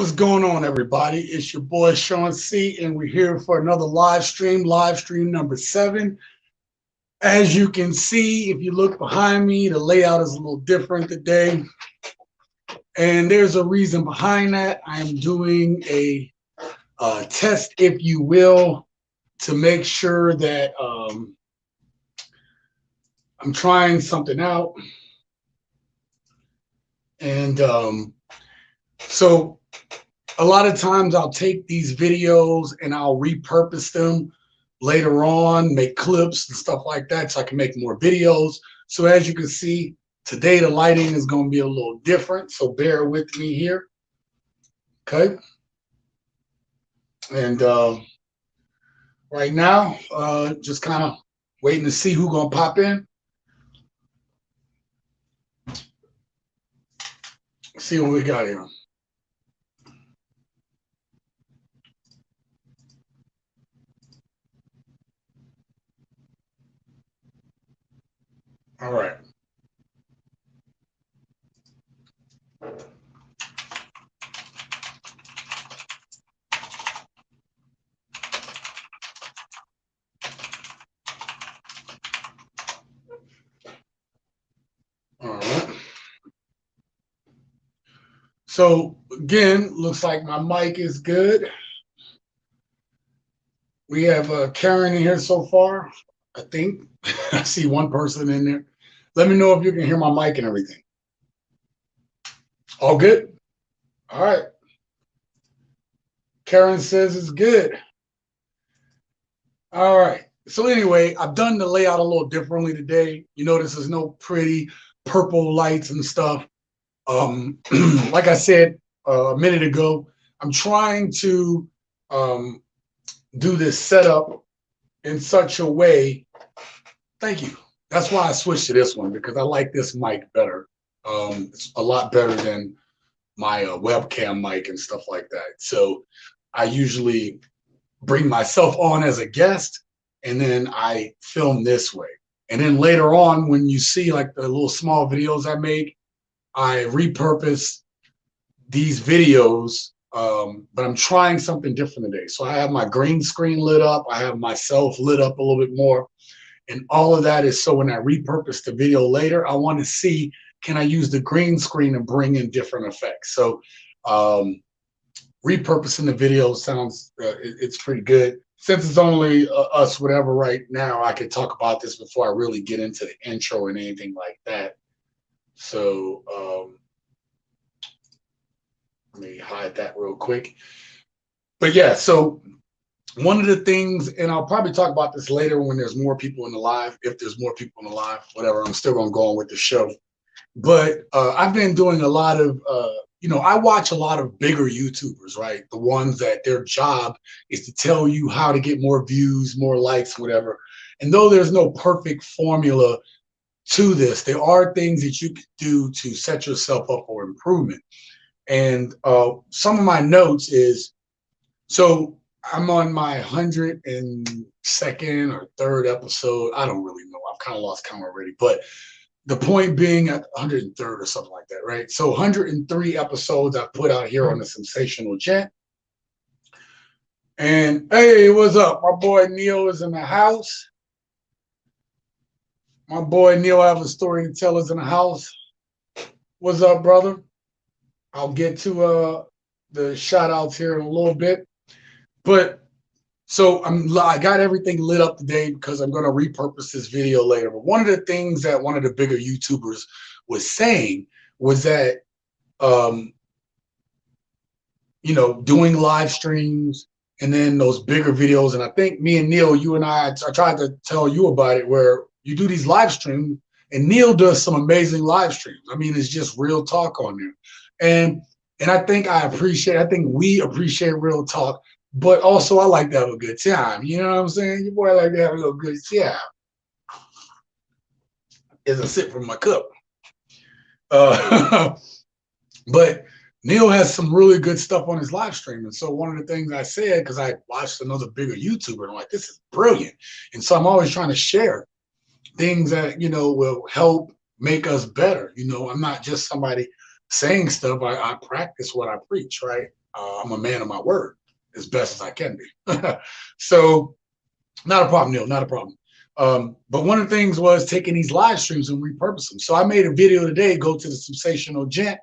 What's going on, everybody? It's your boy Sean C, and we're here for another live stream number 7. As you can see, if you look behind me, the layout is a little different today, and there's a reason behind that. I am doing a test, if you will, to make sure that I'm trying something out, and so a lot of times I'll take these videos and I'll repurpose them later on, make clips and stuff like that so I can make more videos. So as you can see, today the lighting is going to be a little different, so bear with me here. Okay. And right now, just kind of waiting to see who's going to pop in. See what we got here. All right. All right. So again, looks like my mic is good. We have Karen in here so far, I think. I see one person in there. Let me know if you can hear my mic and everything. All good? All right. Karen says it's good. All right. So anyway, I've done the layout a little differently today. You notice there's no pretty purple lights and stuff. Like I said a minute ago, I'm trying to do this setup in such a way. Thank you. That's why I switched to this one, because I like this mic better. It's a lot better than my webcam mic and stuff like that. So I usually bring myself on as a guest, and then I film this way. And then later on, when you see like the little small videos I make, I repurpose these videos, but I'm trying something different today. So I have my green screen lit up. I have myself lit up a little bit more. And all of that is so when I repurpose the video later, I want to see, can I use the green screen and bring in different effects? So repurposing the video sounds, it's pretty good. Since it's only us, whatever, right now, I could talk about this before I really get into the intro and anything like that. So let me hide that real quick. But yeah, so one of the things, and I'll probably talk about this later when there's more people in the live, if there's more people in the live, whatever, I'm still going to go on with the show. But I've been doing a lot of, I watch a lot of bigger YouTubers, right? The ones that their job is to tell you how to get more views, more likes, whatever. And though there's no perfect formula to this, there are things that you can do to set yourself up for improvement. And some of my notes is, so I'm on my 102nd or 3rd episode. I don't really know. I've kind of lost count already. But the point being at 103rd or something like that, right? So 103 episodes I put out here on the Sensational Gent. And hey, what's up? My boy Neil is in the house. My boy Neil have a story to tell us in the house. What's up, brother? I'll get to the shout outs here in a little bit. But so I got everything lit up today because I'm going to repurpose this video later. But one of the things that one of the bigger YouTubers was saying was that, doing live streams and then those bigger videos. And I think me and Neil, you and I tried to tell you about it, where you do these live streams, and Neil does some amazing live streams. I mean, it's just real talk on there. And I think I think we appreciate real talk. But also, I like to have a good time. You know what I'm saying? Your boy like to have a little good time. As I sip from my cup. But Neil has some really good stuff on his live stream. And so one of the things I said, because I watched another bigger YouTuber, and I'm like, this is brilliant. And so I'm always trying to share things that, will help make us better. I'm not just somebody saying stuff. I practice what I preach, right? I'm a man of my word as best as I can be. So not a problem, Neil, not a problem. But one of the things was taking these live streams and repurpose them. So I made a video today. Go to the Sensational Gent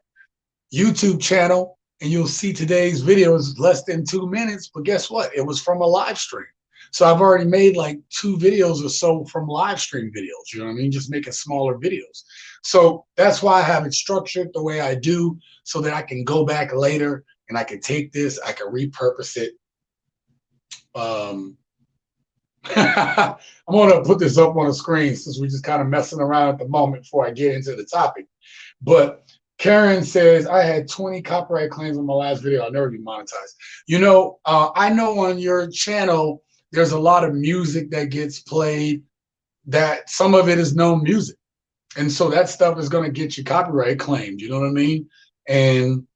YouTube channel, and you'll see today's video is less than 2 minutes. But guess what? It was from a live stream. So I've already made like 2 videos or so from live stream videos. You know what I mean? Just making smaller videos. So that's why I have it structured the way I do, so that I can go back later and I can take this, I can repurpose it. I'm gonna put this up on the screen since we're just kind of messing around at the moment before I get into the topic. But Karen says, I had 20 copyright claims on my last video. I'll never be monetized. You know, I know on your channel, there's a lot of music that gets played that some of it is known music. And so that stuff is going to get you copyright claimed. You know what I mean?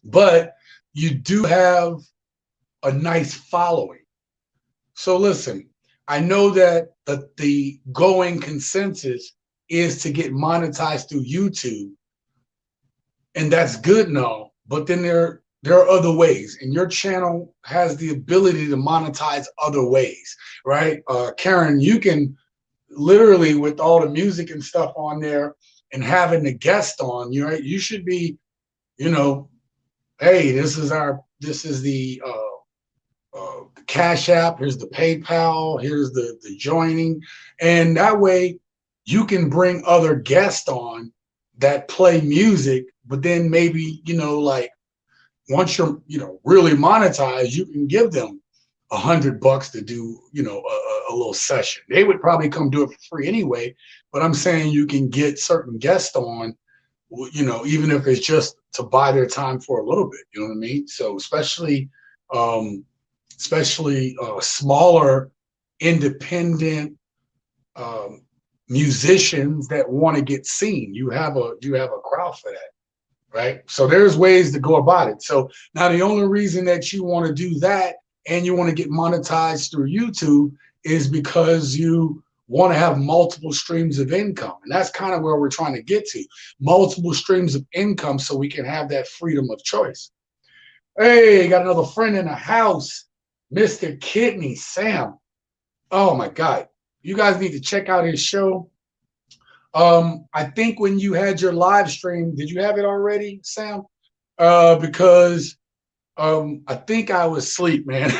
But you do have a nice following. So listen, I know that the going consensus is to get monetized through YouTube. And that's good and all, but then there are other ways, and your channel has the ability to monetize other ways, right? Karen, you can literally, with all the music and stuff on there and having the guest on, you should be, you know, hey, this is the Cash App, here's the PayPal, here's the joining, and that way you can bring other guests on that play music. But then maybe, you know, like once you're, you know, really monetized, you can give them $100 to do, you know, a little session. They would probably come do it for free anyway. But I'm saying you can get certain guests on, you know, even if it's just to buy their time for a little bit. You know what I mean? So especially smaller, independent musicians that want to get seen. You have a crowd for that. Right? So there's ways to go about it. So now the only reason that you want to do that and you want to get monetized through YouTube is because you want to have multiple streams of income. And that's kind of where we're trying to get to. Multiple streams of income so we can have that freedom of choice. Hey, got another friend in the house, Mr. Kidney Sam. Oh my God. You guys need to check out his show. I think when you had your live stream, did you have it already, Sam? Because I think I was asleep, man.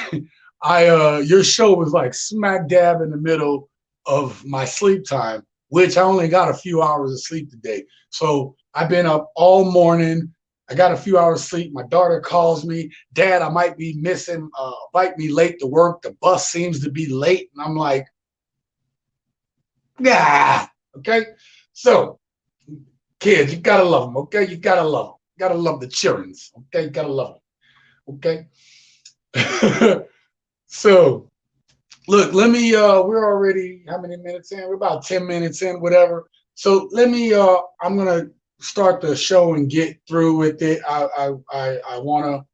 Your show was like smack dab in the middle of my sleep time, which I only got a few hours of sleep today. So I've been up all morning. I got a few hours of sleep. My daughter calls me, Dad, I might be late to work. The bus seems to be late. And I'm like, yeah. Okay, so kids, you gotta love them. Okay, you gotta love them. You gotta love the childrens. Okay, you gotta love them. Okay. So, look, let me. We're already how many minutes in? We're about 10 minutes in, whatever. So let me. I'm gonna start the show and get through with it. I want to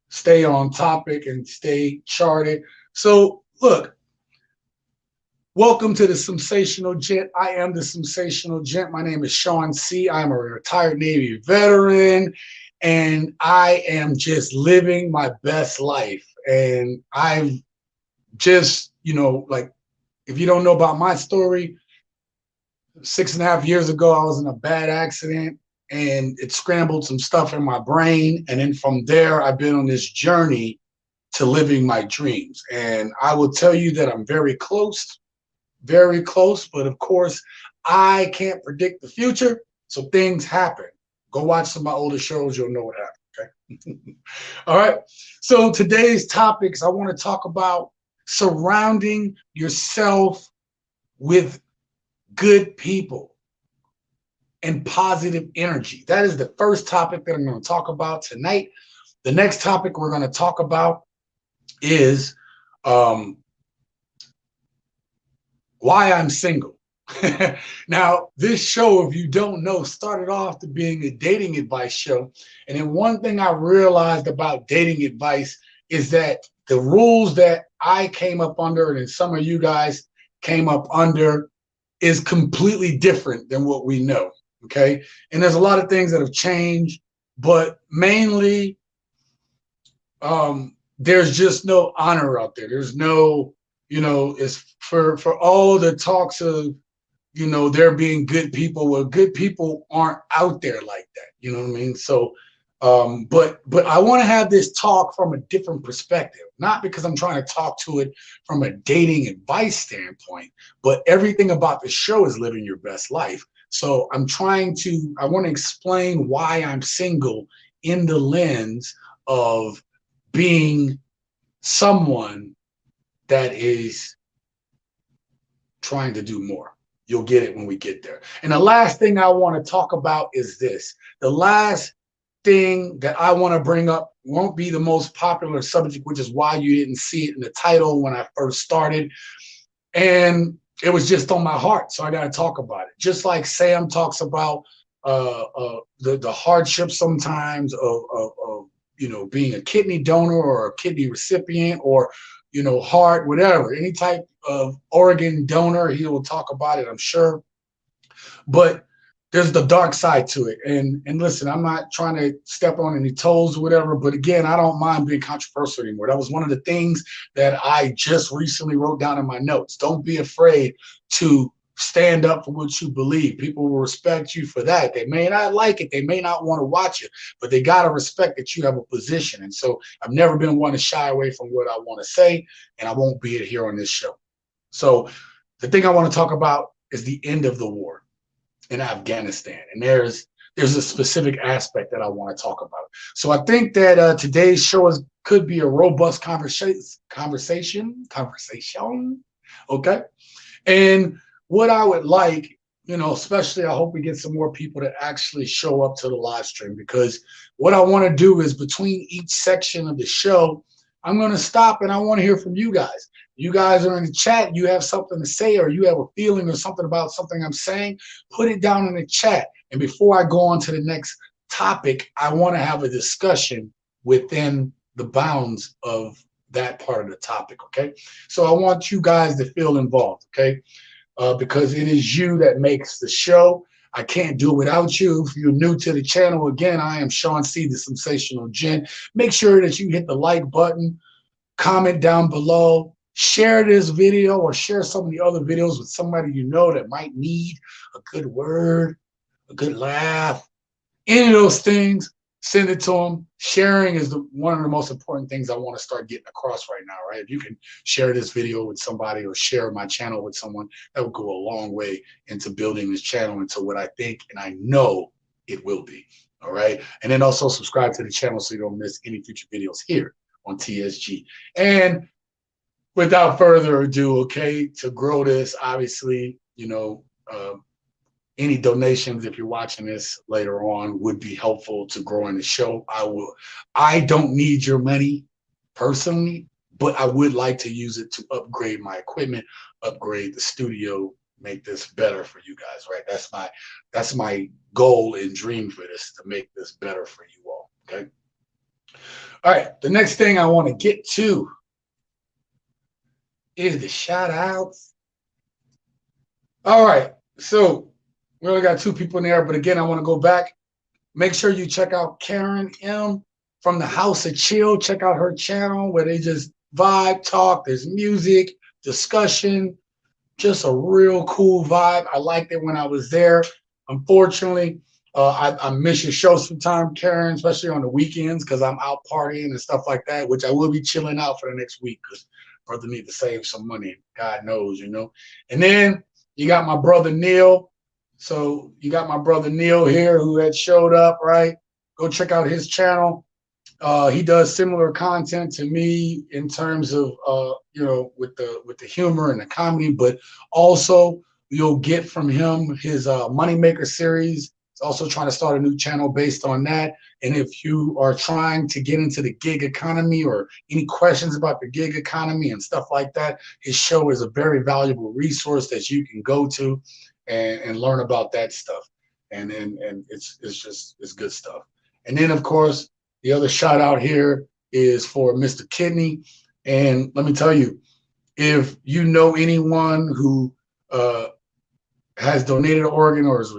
stay on topic and stay charted. So look. Welcome to the Sensational Gent. I am the Sensational Gent. My name is Sean C. I'm a retired Navy veteran, and I am just living my best life. And I've just, you know, like, if you don't know about my story, 6.5 years ago, I was in a bad accident, and it scrambled some stuff in my brain. And then from there, I've been on this journey to living my dreams. And I will tell you that I'm very close, but of course I can't predict the future, so things happen. Go watch some of my older shows, you'll know what happened. Okay. All right, so today's topics, I want to talk about surrounding yourself with good people and positive energy. That is the first topic that I'm going to talk about tonight. The next topic we're going to talk about is why I'm single. Now, this show, if you don't know, started off to being a dating advice show. And then one thing I realized about dating advice is that the rules that I came up under and some of you guys came up under is completely different than what we know, okay? And there's a lot of things that have changed, but mainly there's just no honor out there. There's no, it's for all the talks of, there being good people. Well, good people aren't out there like that. You know what I mean? So, but I want to have this talk from a different perspective, not because I'm trying to talk to it from a dating advice standpoint, but everything about the show is living your best life. So I want to explain why I'm single in the lens of being someone that is trying to do more. You'll get it when we get there. And the last thing I want to talk about is this. The last thing that I want to bring up won't be the most popular subject, which is why you didn't see it in the title when I first started. And it was just on my heart, so I got to talk about it. Just like Sam talks about the hardship sometimes of being a kidney donor or a kidney recipient or heart, whatever, any type of organ donor. He will talk about it, I'm sure. But there's the dark side to it. And listen, I'm not trying to step on any toes or whatever, but again, I don't mind being controversial anymore. That was one of the things that I just recently wrote down in my notes. Don't be afraid to stand up for what you believe. People will respect you for that. They may not like it. They may not want to watch it, but they got to respect that you have a position. And so I've never been one to shy away from what I want to say, and I won't be it here on this show. So the thing I want to talk about is the end of the war in Afghanistan. And there's a specific aspect that I want to talk about. So I think that today's show could be a robust conversation. Okay. And what I would like, especially I hope we get some more people to actually show up to the live stream, because what I want to do is between each section of the show, I'm going to stop and I want to hear from you guys. You guys are in the chat, you have something to say, or you have a feeling or something about something I'm saying, put it down in the chat. And before I go on to the next topic, I want to have a discussion within the bounds of that part of the topic, okay? So I want you guys to feel involved, okay? Because it is you that makes the show. I can't do it without you. If you're new to the channel, again, I am Sean C., the Sensational Gent. Make sure that you hit the like button, comment down below, share this video or share some of the other videos with somebody you know that might need a good word, a good laugh, any of those things. Send it to them. Sharing is one of the most important things I want to start getting across right now, right? If you can share this video with somebody or share my channel with someone, that would go a long way into building this channel into what I think and I know it will be, all right? And then also subscribe to the channel so you don't miss any future videos here on TSG. And without further ado, okay, to grow this, obviously, any donations, if you're watching this later on, would be helpful to growing the show. I don't need your money personally, but I would like to use it to upgrade my equipment, upgrade the studio, make this better for you guys, right? That's my goal and dream for this, to make this better for you all, okay? All right, the next thing I want to get to is the shout outs. All right, so we only got 2 people in there, but again, I want to go back. Make sure you check out Karen M from the House of Chill. Check out her channel where they just vibe, talk. There's music, discussion, just a real cool vibe. I liked it when I was there. Unfortunately, I miss your show sometime, Karen, especially on the weekends because I'm out partying and stuff like that, which I will be chilling out for the next week because brother need to save some money. God knows, And then you got my brother Neil. So you got my brother Neil here who had showed up, right? Go check out his channel. He does similar content to me in terms of with the humor and the comedy, but also you'll get from him his Moneymaker series. He's also trying to start a new channel based on that. And if you are trying to get into the gig economy or any questions about the gig economy and stuff like that, his show is a very valuable resource that you can go to and learn about that stuff. And it's good stuff. And then of course, the other shout out here is for Mr. Kidney. And let me tell you, if you know anyone who has donated an organ or has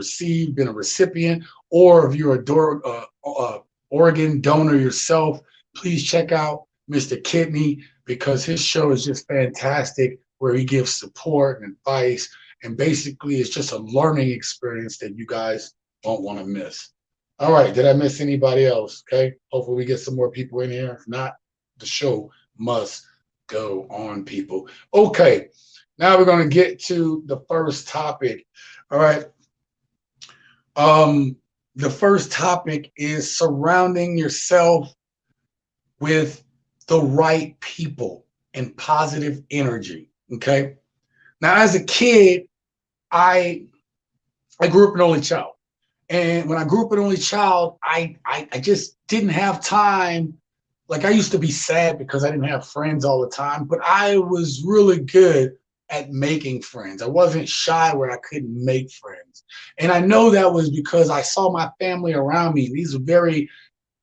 been a recipient, or if you're a organ donor yourself, please check out Mr. Kidney, because his show is just fantastic, where he gives support and advice. And basically, it's just a learning experience that you guys won't want to miss. All right, did I miss anybody else? Okay, hopefully we get some more people in here. If not, the show must go on, people. Okay, now we're going to get to the first topic. All right. The first topic is surrounding yourself with the right people and positive energy. Okay. Now, as a kid, I grew up an only child. And when I grew up an only child, I just didn't have time. Like, I used to be sad because I didn't have friends all the time, but I was really good at making friends. I wasn't shy where I couldn't make friends. And I know that was because I saw my family around me. These are very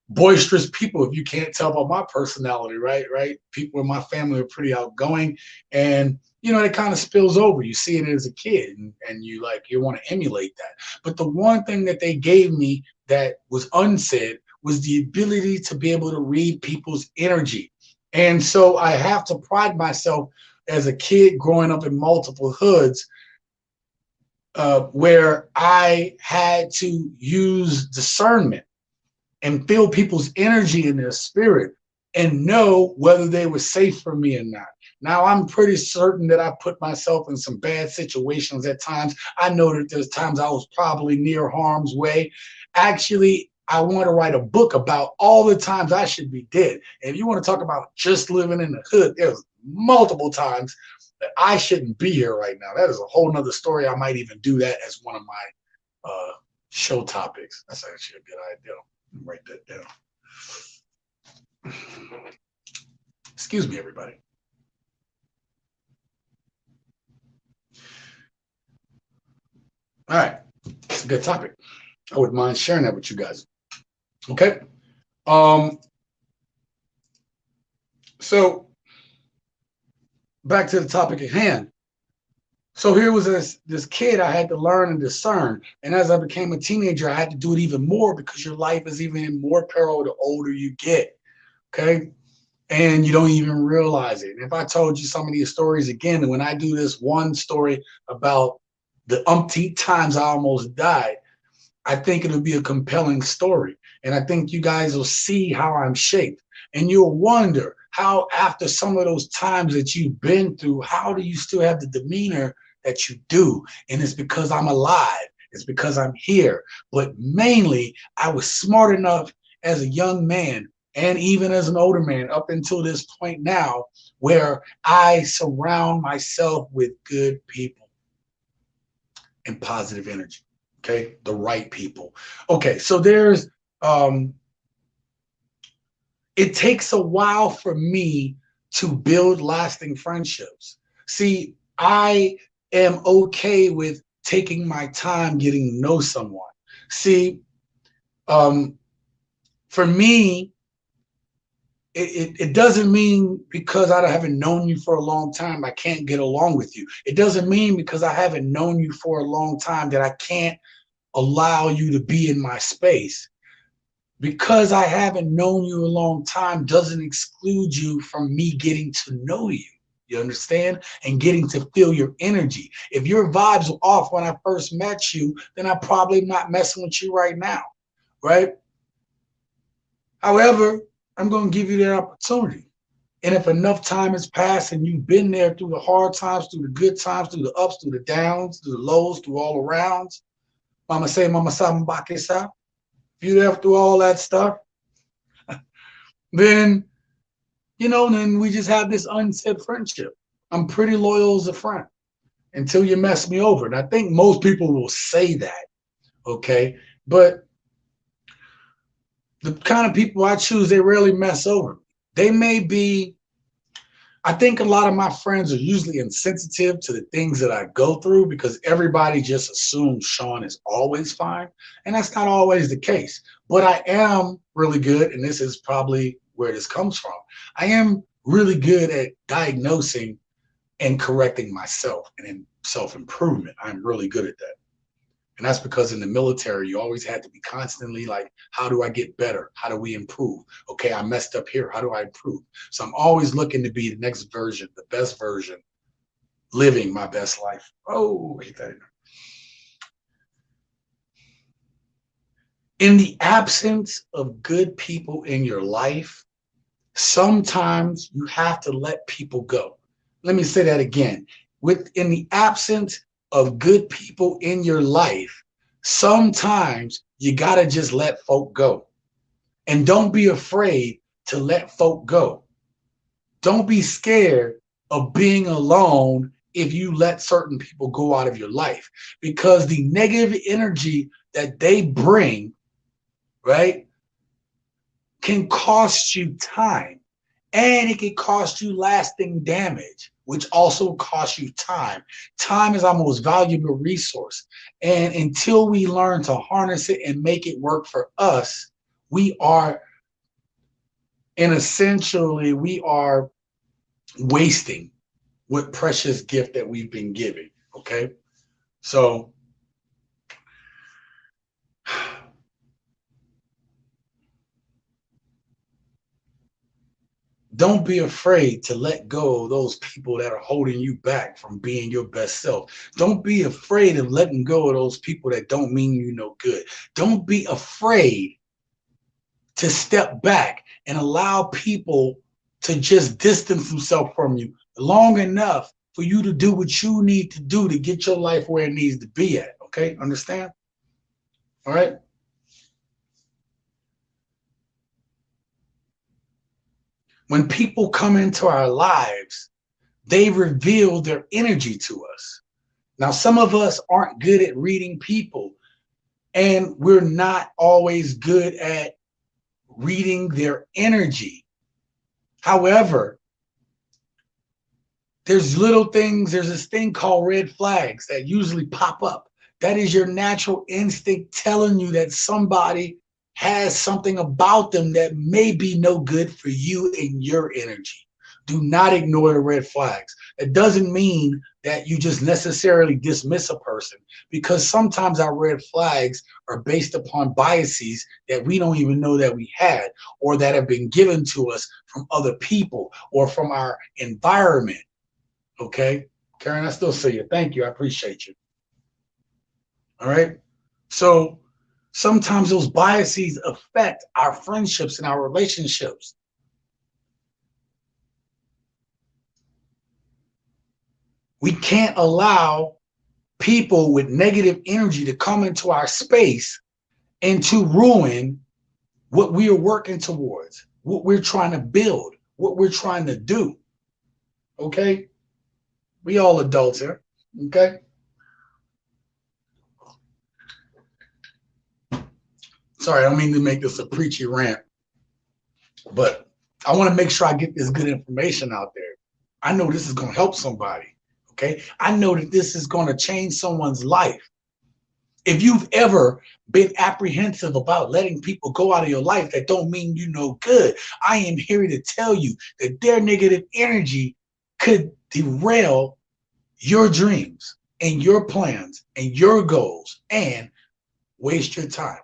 boisterous people, if you can't tell by my personality, right? People in my family are pretty outgoing, and it kind of spills over. You see it as a kid, and you want to emulate that. But the one thing that they gave me that was unsaid was the ability to be able to read people's energy. And so I have to pride myself as a kid growing up in multiple hoods, where I had to use discernment and feel people's energy in their spirit and know whether they were safe for me or not. Now, I'm pretty certain that I put myself in some bad situations at times. I know that there's times I was probably near harm's way. Actually, I want to write a book about all the times I should be dead. And if you want to talk about just living in the hood, there's multiple times that I shouldn't be here right now. That is a whole nother story. I might even do that as one of my show topics. That's actually a good idea. Write that down. Excuse me, everybody. All right, it's a good topic. I wouldn't mind sharing that with you guys. Okay. So back to the topic at hand. So here was this kid I had to learn and discern. And as I became a teenager, I had to do it even more, because your life is even in more peril the older you get. Okay. And you don't even realize it. And if I told you some of these stories again, and when I do this one story about the umpteenth times I almost died, I think it'll be a compelling story. And I think you guys will see how I'm shaped. And you'll wonder how, after some of those times that you've been through, how do you still have the demeanor that you do? And it's because I'm alive. It's because I'm here. But mainly, I was smart enough as a young man, and even as an older man up until this point now, where I surround myself with good people and positive energy. Okay, the right people. Okay, so there's it takes a while for me to build lasting friendships. See, I am okay with taking my time getting to know someone. See, for me, it doesn't mean because I haven't known you for a long time, I can't get along with you. It doesn't mean because I haven't known you for a long time that I can't allow you to be in my space. Because I haven't known you a long time doesn't exclude you from me getting to know you. You understand? And getting to feel your energy. If your vibes were off when I first met you, then I'm probably not messing with you right now, right? However, I'm going to give you that opportunity. And if enough time has passed and you've been there through the hard times, through the good times, through the ups, through the downs, through the lows, through all arounds, mama say, mama sa, mbake sa. If you're there through all that stuff, then, then we just have this unsaid friendship. I'm pretty loyal as a friend until you mess me over. And I think most people will say that, okay? But the kind of people I choose, they rarely mess over. They may be, I think a lot of my friends are usually insensitive to the things that I go through, because everybody just assumes Sean is always fine. And that's not always the case. But I am really good, and this is probably where this comes from. I am really good at diagnosing and correcting myself, and in self-improvement. I'm really good at that. And that's because in the military, you always had to be constantly like, how do I get better? How do we improve? Okay, I messed up here. How do I improve? So I'm always looking to be the next version, the best version, living my best life. Oh, hate that. In the absence of good people in your life, sometimes you have to let people go. Let me say that again. In the absence of good people in your life, sometimes you got to just let folk go. And don't be afraid to let folk go. Don't be scared of being alone if you let certain people go out of your life, because the negative energy that they bring, right, can cost you time, and it can cost you lasting damage, which also costs you time. Time is our most valuable resource. And until we learn to harness it and make it work for us, we are, and essentially, we are wasting what precious gift that we've been given. Okay. So don't be afraid to let go of those people that are holding you back from being your best self. Don't be afraid of letting go of those people that don't mean you no good. Don't be afraid to step back and allow people to just distance themselves from you long enough for you to do what you need to do to get your life where it needs to be at. Okay, understand? All right. When people come into our lives, they reveal their energy to us. Now, some of us aren't good at reading people, and we're not always good at reading their energy. However, there's little things, there's this thing called red flags that usually pop up. That is your natural instinct telling you that somebody has something about them that may be no good for you and your energy. Do not ignore the red flags. It doesn't mean that you just necessarily dismiss a person, because sometimes our red flags are based upon biases that we don't even know that we had, or that have been given to us from other people or from our environment. Okay, Karen, I still see you. Thank you. I appreciate you. All right. So sometimes those biases affect our friendships and our relationships. We can't allow people with negative energy to come into our space and to ruin what we are working towards, what we're trying to build, what we're trying to do. Okay? We all adults here. Okay? Sorry, I don't mean to make this a preachy rant, but I want to make sure I get this good information out there. I know this is going to help somebody. Okay? I know that this is going to change someone's life. If you've ever been apprehensive about letting people go out of your life that don't mean you no good, I am here to tell you that their negative energy could derail your dreams and your plans and your goals and waste your time.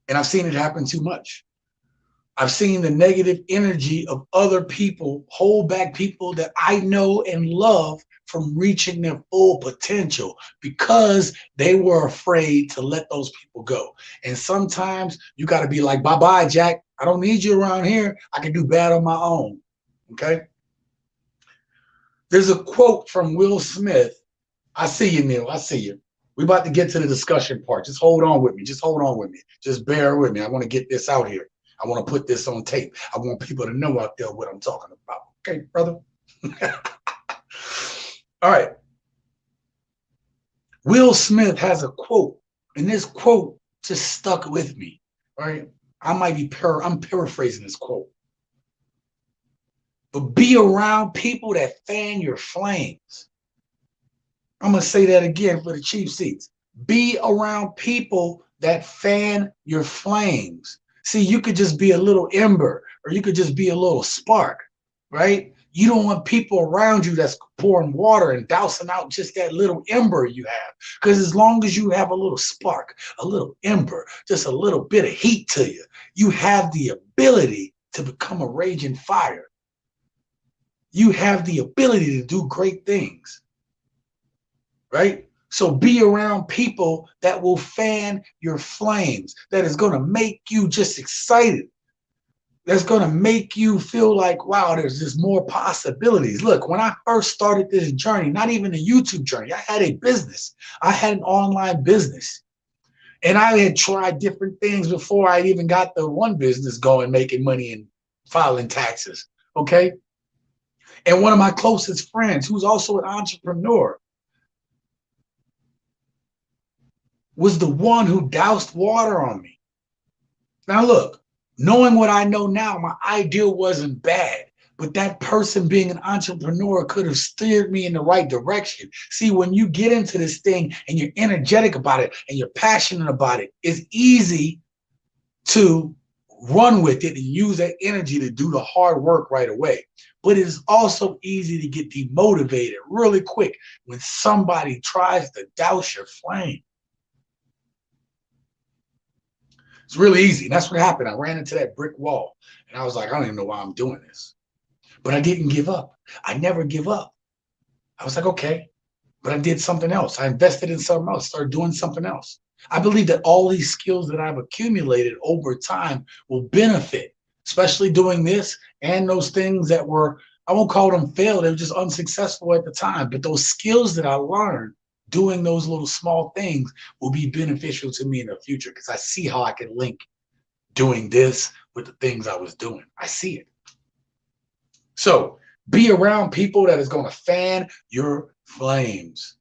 And I've seen it happen too much. I've seen the negative energy of other people hold back people that I know and love from reaching their full potential because they were afraid to let those people go. And sometimes you got to be like, bye-bye, Jack. I don't need you around here. I can do bad on my own. Okay? There's a quote from Will Smith. I see you, Neil. I see you. We're about to get to the discussion part. Just hold on with me. Just hold on with me. Just bear with me. I want to get this out here. I want to put this on tape. I want people to know out there what I'm talking about. Okay, brother? All right. Will Smith has a quote, and this quote just stuck with me. All right. I'm paraphrasing this quote. But be around people that fan your flames. I'm going to say that again for the cheap seats. Be around people that fan your flames. See, you could just be a little ember, or you could just be a little spark, right? You don't want people around you that's pouring water and dousing out just that little ember you have. Because as long as you have a little spark, a little ember, just a little bit of heat to you, you have the ability to become a raging fire. You have the ability to do great things, right? So be around people that will fan your flames, that is going to make you just excited. That's going to make you feel like, wow, there's just more possibilities. Look, when I first started this journey, not even a YouTube journey, I had a business. I had an online business. And I had tried different things before I even got the one business going, making money and filing taxes, okay? And one of my closest friends, who's also an entrepreneur, was the one who doused water on me. Now look, knowing what I know now, my idea wasn't bad, but that person being an entrepreneur could have steered me in the right direction. See, when you get into this thing and you're energetic about it and you're passionate about it, it's easy to run with it and use that energy to do the hard work right away. But it is also easy to get demotivated really quick when somebody tries to douse your flame. It's really easy. And that's what happened. I ran into that brick wall and I was like, I don't even know why I'm doing this. But I didn't give up. I never give up. I was like, okay, but I did something else. I invested in something else, started doing something else. I believe that all these skills that I've accumulated over time will benefit, especially doing this and those things that were, I won't call them failed, they were just unsuccessful at the time. But those skills that I learned doing those little small things will be beneficial to me in the future because I see how I can link doing this with the things I was doing. I see it. So be around people that is going to fan your flames,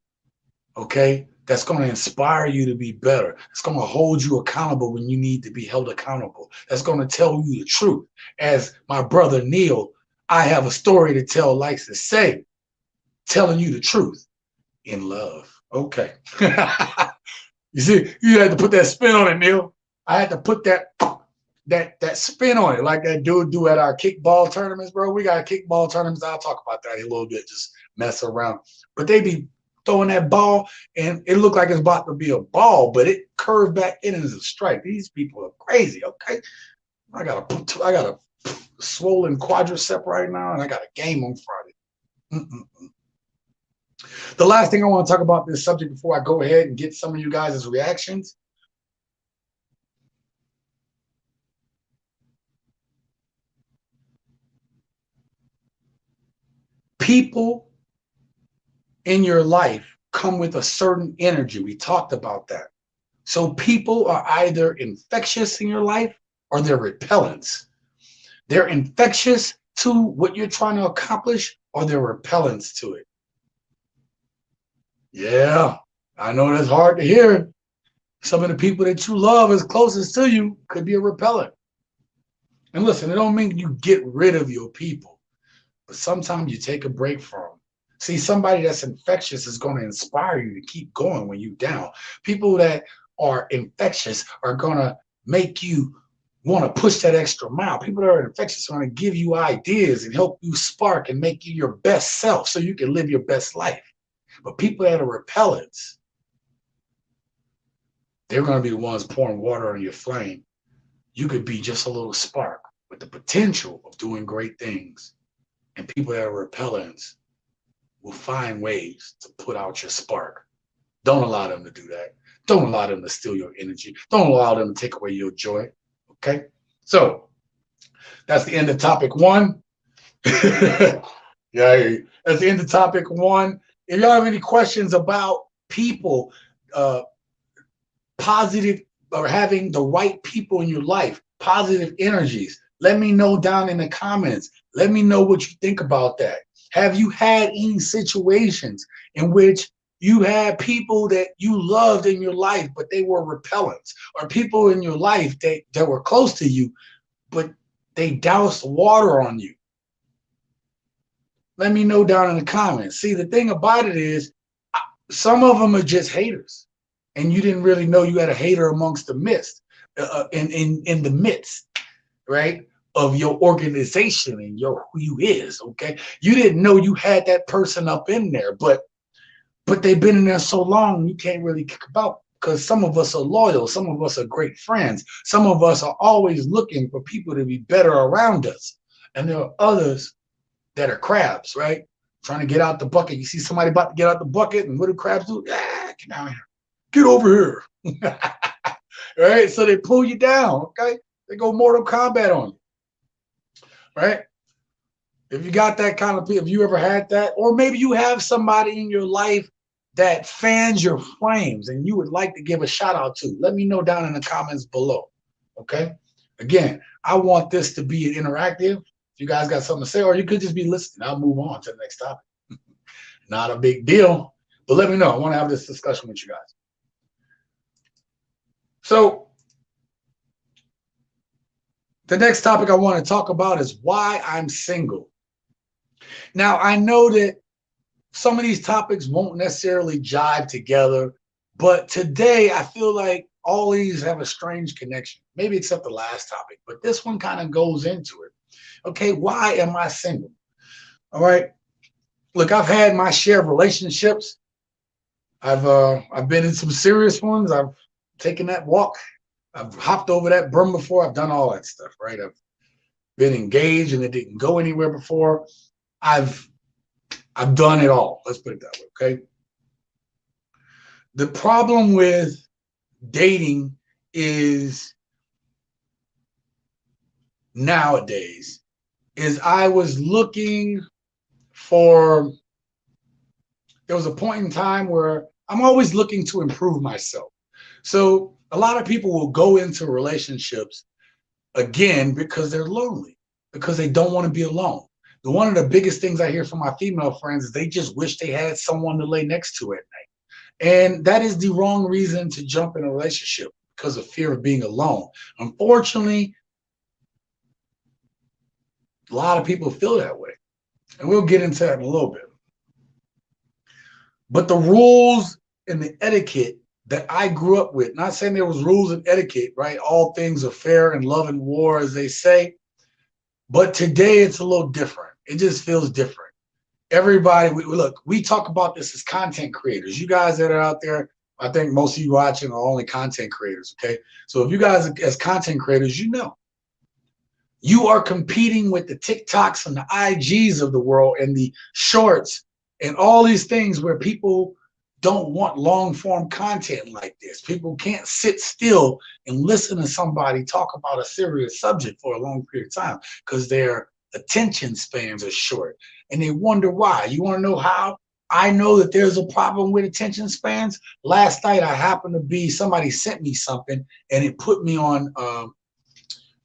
okay? That's going to inspire you to be better. It's going to hold you accountable when you need to be held accountable. That's going to tell you the truth. As my brother Neil, I have a story to tell, likes to say, telling you the truth in love. Okay. You see, you had to put that spin on it, Neil. I had to put that spin on it, like that dude do at our kickball tournaments, bro. We got kickball tournaments. I'll talk about that in a little bit, just mess around. But they be throwing that ball, and it looked like it's about to be a ball, but it curved back in as a strike. These people are crazy, okay? I got a swollen quadricep right now, and I got a game on Friday. The last thing I want to talk about this subject before I go ahead and get some of you guys' reactions. People in your life come with a certain energy. We talked about that. So people are either infectious in your life or they're repellents. They're infectious to what you're trying to accomplish or they're repellents to it. Yeah, I know that's hard to hear. Some of the people that you love as closest to you could be a repellent. And listen, it don't mean you get rid of your people, but sometimes you take a break from them. See, somebody that's infectious is going to inspire you to keep going when you're down. People that are infectious are going to make you want to push that extra mile. People that are infectious are going to give you ideas and help you spark and make you your best self so you can live your best life. But people that are repellents, they're going to be the ones pouring water on your flame. You could be just a little spark with the potential of doing great things. And people that are repellents will find ways to put out your spark. Don't allow them to do that. Don't allow them to steal your energy. Don't allow them to take away your joy. Okay? So that's the end of topic one. Yeah, that's the end of topic one. If y'all have any questions about people, positive or having the right people in your life, positive energies, let me know down in the comments. Let me know what you think about that. Have you had any situations in which you had people that you loved in your life, but they were repellents, or people in your life that were close to you, but they doused water on you? Let me know down in the comments. See, the thing about it is, some of them are just haters, and you didn't really know you had a hater amongst the midst, in the midst, right? of your organization and your who you is, okay? You didn't know you had that person up in there, but they've been in there so long, you can't really kick about, because some of us are loyal, some of us are great friends, some of us are always looking for people to be better around us. And there are others that are crabs, right? Trying to get out the bucket. You see somebody about to get out the bucket, and what do crabs do? Ah, get down here. Get over here. Right? So they pull you down, okay? They go Mortal Kombat on you, right? If you got that kind of people, if you ever had that, or maybe you have somebody in your life that fans your flames and you would like to give a shout out to, let me know down in the comments below, okay? Again, I want this to be interactive. If you guys got something to say, or you could just be listening, I'll move on to the next topic. Not a big deal, but let me know. I want to have this discussion with you guys. So the next topic I want to talk about is why I'm single. Now, I know that some of these topics won't necessarily jive together, but today I feel like all these have a strange connection, maybe except the last topic, but this one kind of goes into it. Okay, why am I single? All right, look, I've had my share of relationships. I've been in some serious ones. I've taken that walk. I've hopped over that broom before. I've done all that stuff, right? I've been engaged and it didn't go anywhere before. I've done it all. Let's put it that way, okay? The problem with dating is nowadays is I was looking for, there was a point in time where I'm always looking to improve myself. So a lot of people will go into relationships again because they're lonely, because they don't want to be alone. One of the biggest things I hear from my female friends is they just wish they had someone to lay next to at night. And that is the wrong reason to jump in a relationship, because of fear of being alone. Unfortunately, a lot of people feel that way. And we'll get into that in a little bit. But the rules and the etiquette that I grew up with, not saying there was rules and etiquette, right? All things are fair in love and war, as they say. But today it's a little different. It just feels different. Everybody, look, we talk about this as content creators. You guys that are out there, I think most of you watching are only content creators, okay? So if you guys as content creators, you know, you are competing with the TikToks and the IGs of the world and the shorts and all these things where people don't want long form content like this. People can't sit still and listen to somebody talk about a serious subject for a long period of time because their attention spans are short and they wonder why. You want to know how? I know that there's a problem with attention spans. Last night I happened to be, somebody sent me something and it put me on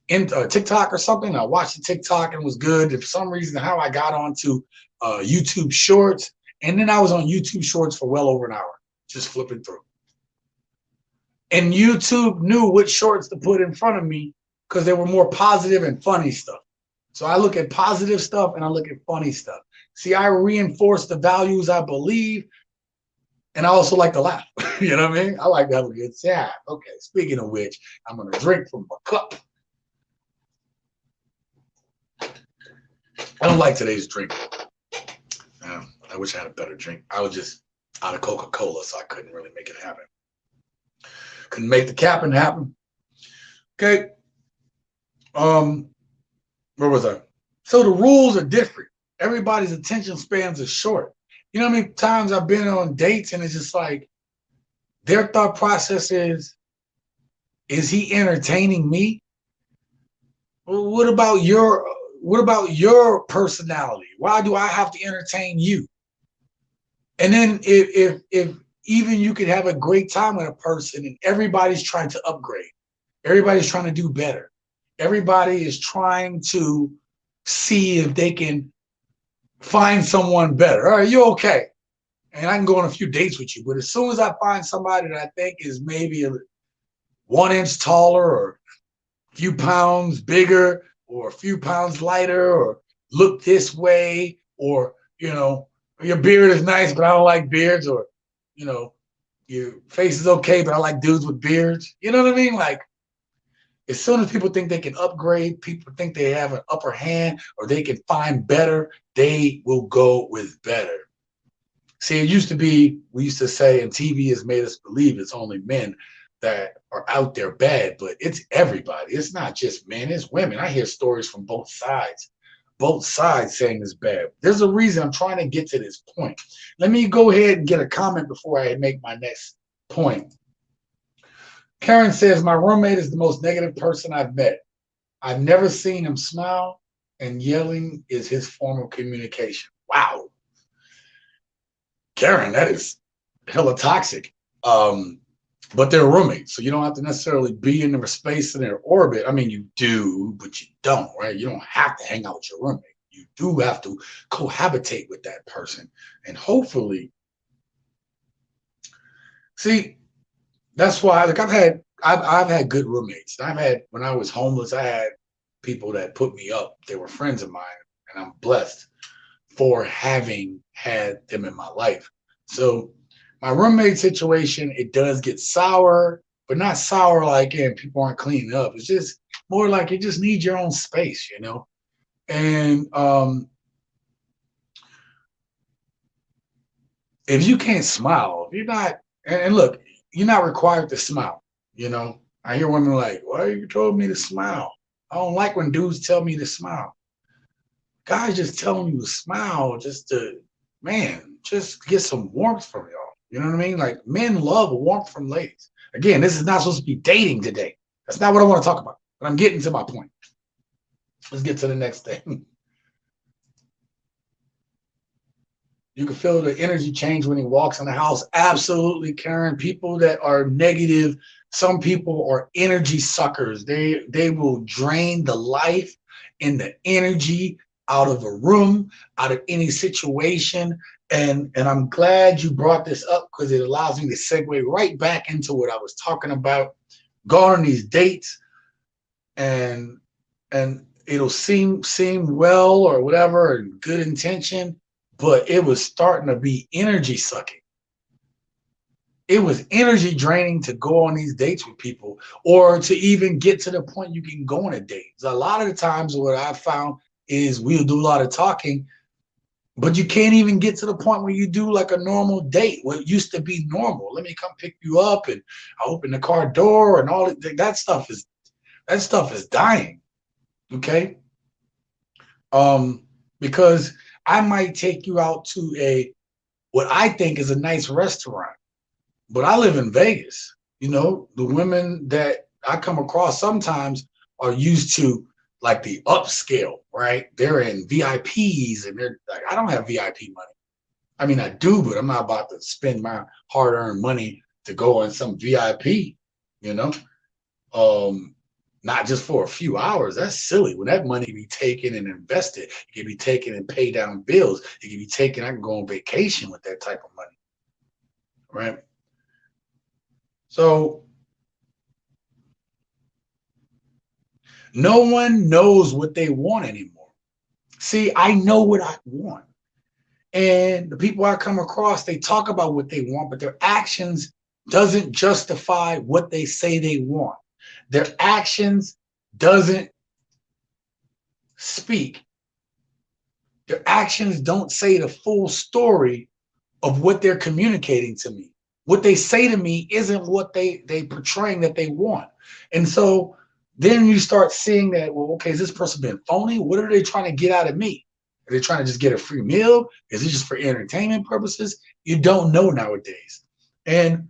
TikTok or something. I watched the TikTok and it was good. And for some reason, how I got onto YouTube Shorts, and then I was on YouTube Shorts for well over an hour, just flipping through. And YouTube knew which shorts to put in front of me because they were more positive and funny stuff. So I look at positive stuff and I look at funny stuff. See, I reinforce the values I believe, and I also like to laugh. You know what I mean? I like to have a good time. Okay, speaking of which, I'm going to drink from a cup. I don't like today's drink. I wish I had a better drink. I was just out of Coca-Cola, so I couldn't really make it happen. Couldn't make the capping happen. Okay. Where was I? So the rules are different. Everybody's attention spans are short. You know how many times I've been on dates and it's just like their thought process is he entertaining me? Well, what about your personality? Why do I have to entertain you? And then if even you could have a great time with a person and everybody's trying to upgrade, everybody's trying to do better, everybody is trying to see if they can find someone better. All right, you're okay. And I can go on a few dates with you, but as soon as I find somebody that I think is maybe 1 inch taller or a few pounds bigger or a few pounds lighter or look this way, or, you know, your beard is nice, but I don't like beards, or, you know, your face is okay, but I like dudes with beards. You know what I mean? Like, As soon as people think they can upgrade, people think they have an upper hand or they can find better, they will go with better. See, it used to be, we used to say, and TV has made us believe it's only men that are out there bad, but it's everybody. It's not just men, it's women. I hear stories from both sides saying it's bad. There's a reason I'm trying to get to this point. Let me go ahead and get a comment before I make my next point. Karen says, my roommate is the most negative person I've met. I've never seen him smile, and yelling is his form of communication. Wow. Karen, that is hella toxic. But they're roommates, so you don't have to necessarily be in their space in their orbit. I mean, you do, but you don't, right? You don't have to hang out with your roommate. You do have to cohabitate with that person. And hopefully, see, that's why, like, I've had good roommates. When I was homeless, I had people that put me up. They were friends of mine, and I'm blessed for having had them in my life. So my roommate situation, it does get sour, but not sour like, and people aren't cleaning up. It's just more like you just need your own space, you know? And if you can't smile, if you're not, and look, you're not required to smile, you know? I hear women like, why you told me to smile? I don't like when dudes tell me to smile. Guys just telling you to smile just to, man, just get some warmth from y'all. You know what I mean? Like, men love warmth from ladies. Again, this is not supposed to be dating today. That's not what I want to talk about, but I'm getting to my point. Let's get to the next thing. You can feel the energy change when he walks in the house. Absolutely, Karen. People that are negative, some people are energy suckers. They will drain the life and the energy out of a room, out of any situation. And I'm glad you brought this up because it allows me to segue right back into what I was talking about. Going on these dates and it'll seem well or whatever and good intention, but it was starting to be energy sucking. It was energy draining to go on these dates with people or to even get to the point you can go on a date. So a lot of the times what I found is we'll do a lot of talking, but you can't even get to the point where you do like a normal date, what used to be normal. Let me come pick you up and I open the car door and all that stuff is dying. Okay. Because I might take you out to what I think is a nice restaurant, but I live in Vegas. You know, the women that I come across sometimes are used to like the upscale, right? They're in VIPs and they're like, I don't have VIP money. I mean, I do, but I'm not about to spend my hard-earned money to go on some VIP, you know? Not just for a few hours. That's silly. When that money can be taken and invested, it can be taken and pay down bills. It can be taken, I can go on vacation with that type of money, right? So no one knows what they want anymore. See, I know what I want. And the people I come across, they talk about what they want, but their actions doesn't justify what they say they want. Their actions doesn't speak. Their actions don't say the full story of what they're communicating to me. What they say to me isn't what they portraying that they want. And so then you start seeing that, well, okay, is this person being phony? What are they trying to get out of me? Are they trying to just get a free meal? Is it just for entertainment purposes? You don't know nowadays. And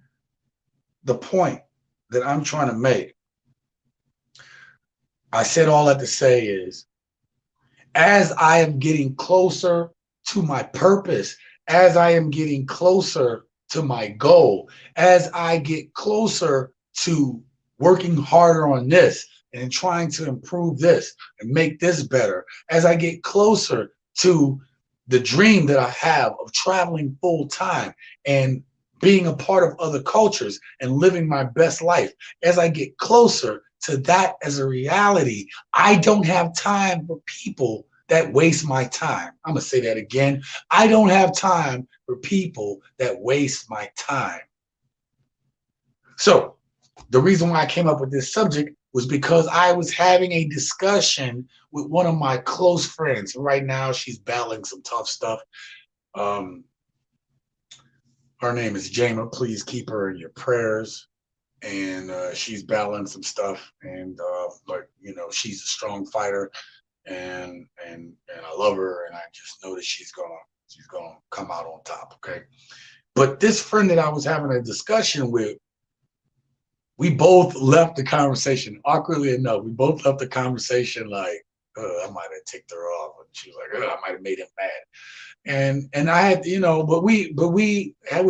the point that I'm trying to make, I said all that to say is, as I am getting closer to my purpose, as I am getting closer to my goal, as I get closer to working harder on this and trying to improve this and make this better, as I get closer to the dream that I have of traveling full time and being a part of other cultures and living my best life, as I get closer to that as a reality, I don't have time for people that waste my time. I'm going to say that again. I don't have time for people that waste my time. So the reason why I came up with this subject was because I was having a discussion with one of my close friends. Right now, she's battling some tough stuff. Her name is Jama. Please keep her in your prayers. And she's battling some stuff, and but you know, she's a strong fighter, and I love her, and I just know that she's gonna come out on top. Okay, but this friend that I was having a discussion with, we both left the conversation awkwardly enough. We both left the conversation like, I might have ticked her off, and she was like, I might have made him mad. And I had, you know, but we're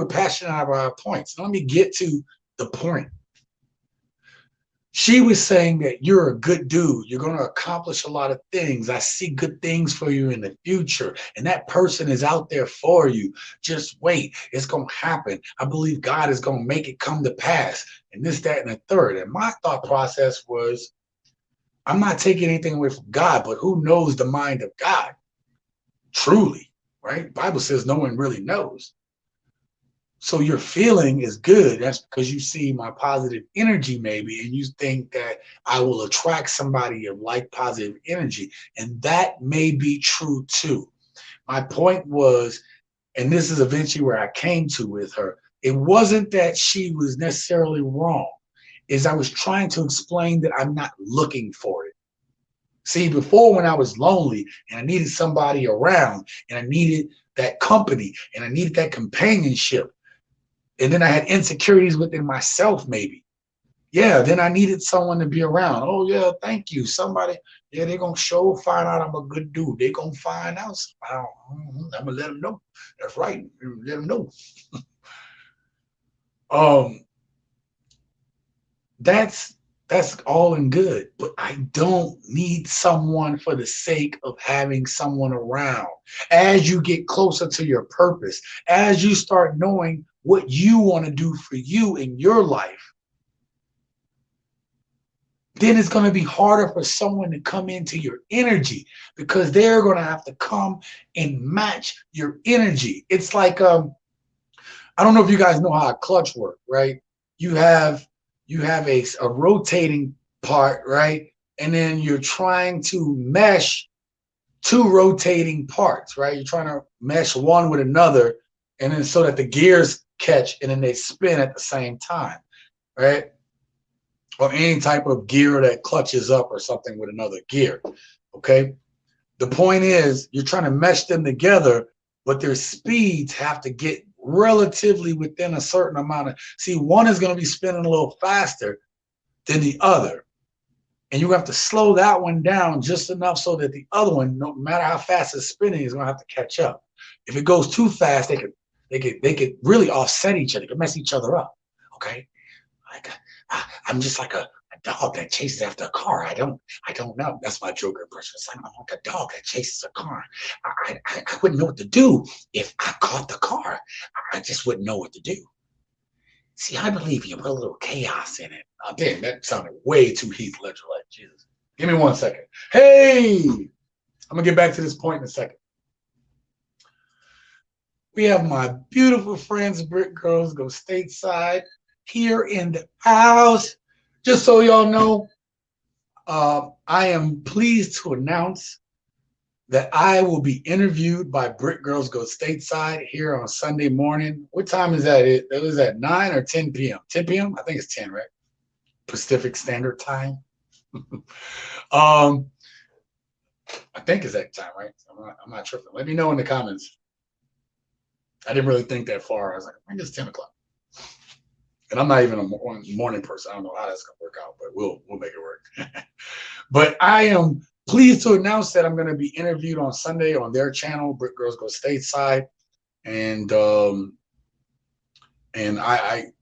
passionate about our points. Let me get to the point. She was saying that you're a good dude. You're going to accomplish a lot of things. I see good things for you in the future. And that person is out there for you. Just wait. It's going to happen. I believe God is going to make it come to pass. And this, that, and the third. And my thought process was, I'm not taking anything away from God, but who knows the mind of God? Truly, right? The Bible says no one really knows. So your feeling is good. That's because you see my positive energy maybe, and you think that I will attract somebody of like positive energy. And that may be true too. My point was, and this is eventually where I came to with her, it wasn't that she was necessarily wrong. Is I was trying to explain that I'm not looking for it. See, before when I was lonely and I needed somebody around and I needed that company and I needed that companionship, and then I had insecurities within myself, maybe. Yeah, then I needed someone to be around. Oh, yeah, thank you. Somebody, yeah, they're going to find out I'm a good dude. They're going to find out. I'm going to let them know. That's right. Let them know. That's all and good, but I don't need someone for the sake of having someone around. As you get closer to your purpose, as you start knowing what you want to do for you in your life, then it's going to be harder for someone to come into your energy because they're going to have to come and match your energy. It's like, I don't know if you guys know how a clutch works, right? You have a rotating part, right? And then you're trying to mesh two rotating parts, right? You're trying to mesh one with another, and then so that the gears catch and then they spin at the same time, right? Or any type of gear that clutches up or something with another gear, okay? The point is you're trying to mesh them together, but their speeds have to get relatively within a certain amount of, see, one is going to be spinning a little faster than the other. And you have to slow that one down just enough so that the other one, no matter how fast it's spinning, is going to have to catch up. If it goes too fast, they could really offset each other. They could mess each other up. Okay, like I'm just like a dog that chases after a car. I don't know. That's my Joker impression. It's like I'm like a dog that chases a car. I wouldn't know what to do if I caught the car. I just wouldn't know what to do. See, I believe you put a little chaos in it. Oh, damn, that sounded way too Heath Ledger like. Jesus. Give me 1 second. Hey, I'm gonna get back to this point in a second. We have my beautiful friends, Brick Girls Go Stateside, here in the house. Just so y'all know, I am pleased to announce that I will be interviewed by Brick Girls Go Stateside here on Sunday morning. What time is that? It was at 9 or 10 p.m. 10 p.m. I think it's 10, right? Pacific Standard Time. I think it's that time, right? I'm not tripping. Let me know in the comments. I didn't really think that far. I was like, I think it's 10 o'clock. And I'm not even a morning person. I don't know how that's gonna work out, but we'll make it work. But I am pleased to announce that I'm going to be interviewed on Sunday on their channel, Brick Girls Go Stateside, and I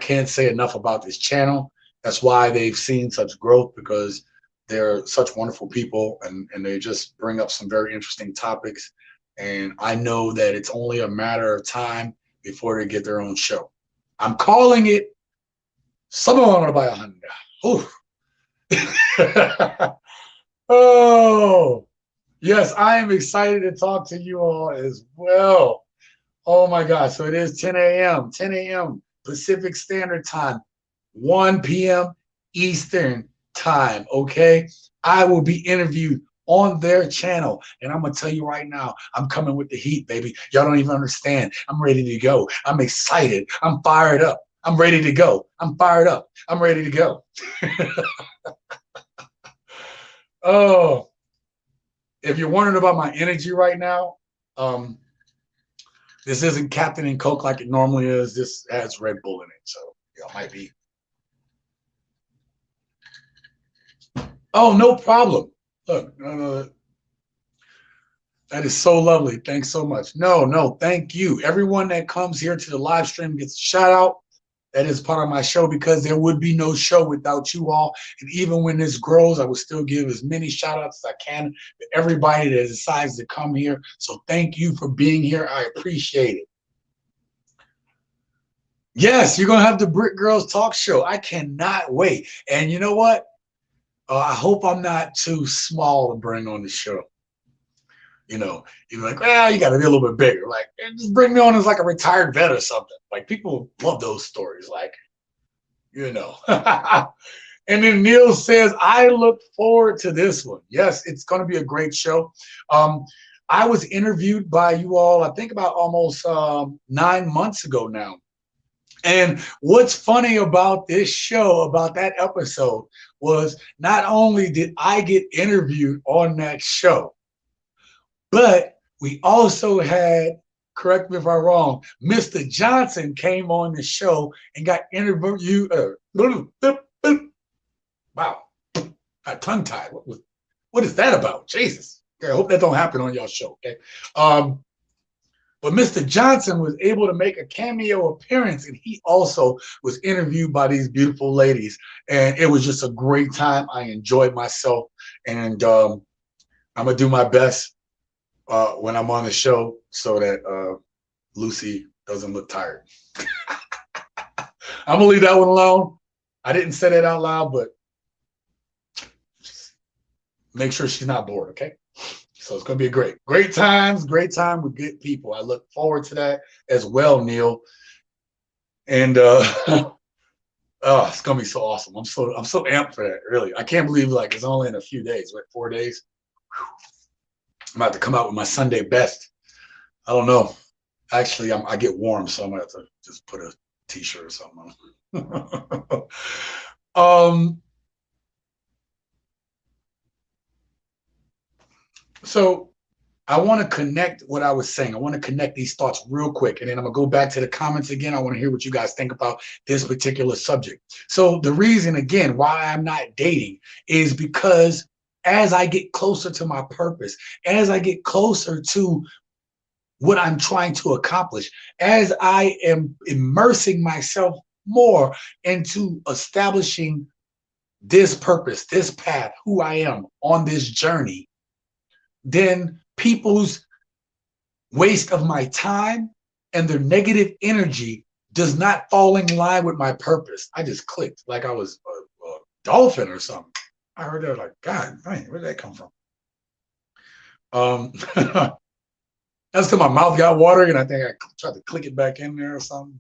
can't say enough about this channel. That's why they've seen such growth, because they're such wonderful people, and they just bring up some very interesting topics. And I know that it's only a matter of time before they get their own show. I'm calling it. Someone want to buy $100. Oh, yes, I am excited to talk to you all as well. Oh my God. So it is 10 a.m. Pacific Standard Time, 1 p.m. Eastern. time, okay? I will be interviewed on their channel. And I'm going to tell you right now, I'm coming with the heat, baby. Y'all don't even understand. I'm ready to go. I'm excited. I'm fired up. I'm ready to go. I'm fired up. I'm ready to go. Oh, if you're wondering about my energy right now, this isn't Captain and Coke like it normally is. This has Red Bull in it. So, it might be. Oh, no problem. Look, that is so lovely. Thanks so much. No, thank you. Everyone that comes here to the live stream gets a shout out. That is part of my show because there would be no show without you all. And even when this grows, I will still give as many shout outs as I can to everybody that decides to come here. So thank you for being here. I appreciate it. Yes, you're going to have the Brick Girls Talk Show. I cannot wait. And you know what? I hope I'm not too small to bring on the show. You're like, well, you got to be a little bit bigger. Like, just bring me on as like a retired vet or something. Like, people love those stories. Like, And then Neil says, I look forward to this one. Yes, it's going to be a great show. I was interviewed by you all, I think about almost 9 months ago now. And what's funny about this show, about that episode, was not only did I get interviewed on that show, but we also had, correct me if I'm wrong, Mr. Johnson came on the show and got interviewed. Wow, I tongue-tied. What is that about? Jesus. Okay, I hope that don't happen on y'all show, okay? But Mr. Johnson was able to make a cameo appearance, and he also was interviewed by these beautiful ladies. And it was just a great time. I enjoyed myself, and I'm going to do my best when I'm on the show so that Lucy doesn't look tired. I'm going to leave that one alone. I didn't say that out loud, but make sure she's not bored, okay? So it's going to be a great time with good people. I look forward to that as well, Neil. And oh, it's going to be so awesome. I'm so amped for that, really. I can't believe like it's only in a few days, like 4 days. Whew. I'm about to come out with my Sunday best. I don't know. Actually, I get warm, so I'm going to have to just put a t-shirt or something on. So I want to connect what I was saying. I want to connect these thoughts real quick, and then I'm going to go back to the comments again. I want to hear what you guys think about this particular subject. So the reason, again, why I'm not dating is because as I get closer to my purpose, as I get closer to what I'm trying to accomplish, as I am immersing myself more into establishing this purpose, this path, who I am on this journey, then people's waste of my time and their negative energy does not fall in line with my purpose. I just clicked like I was a dolphin or something. I heard that like, God, man, where did that come from? That's because my mouth got watery and I think I tried to click it back in there or something.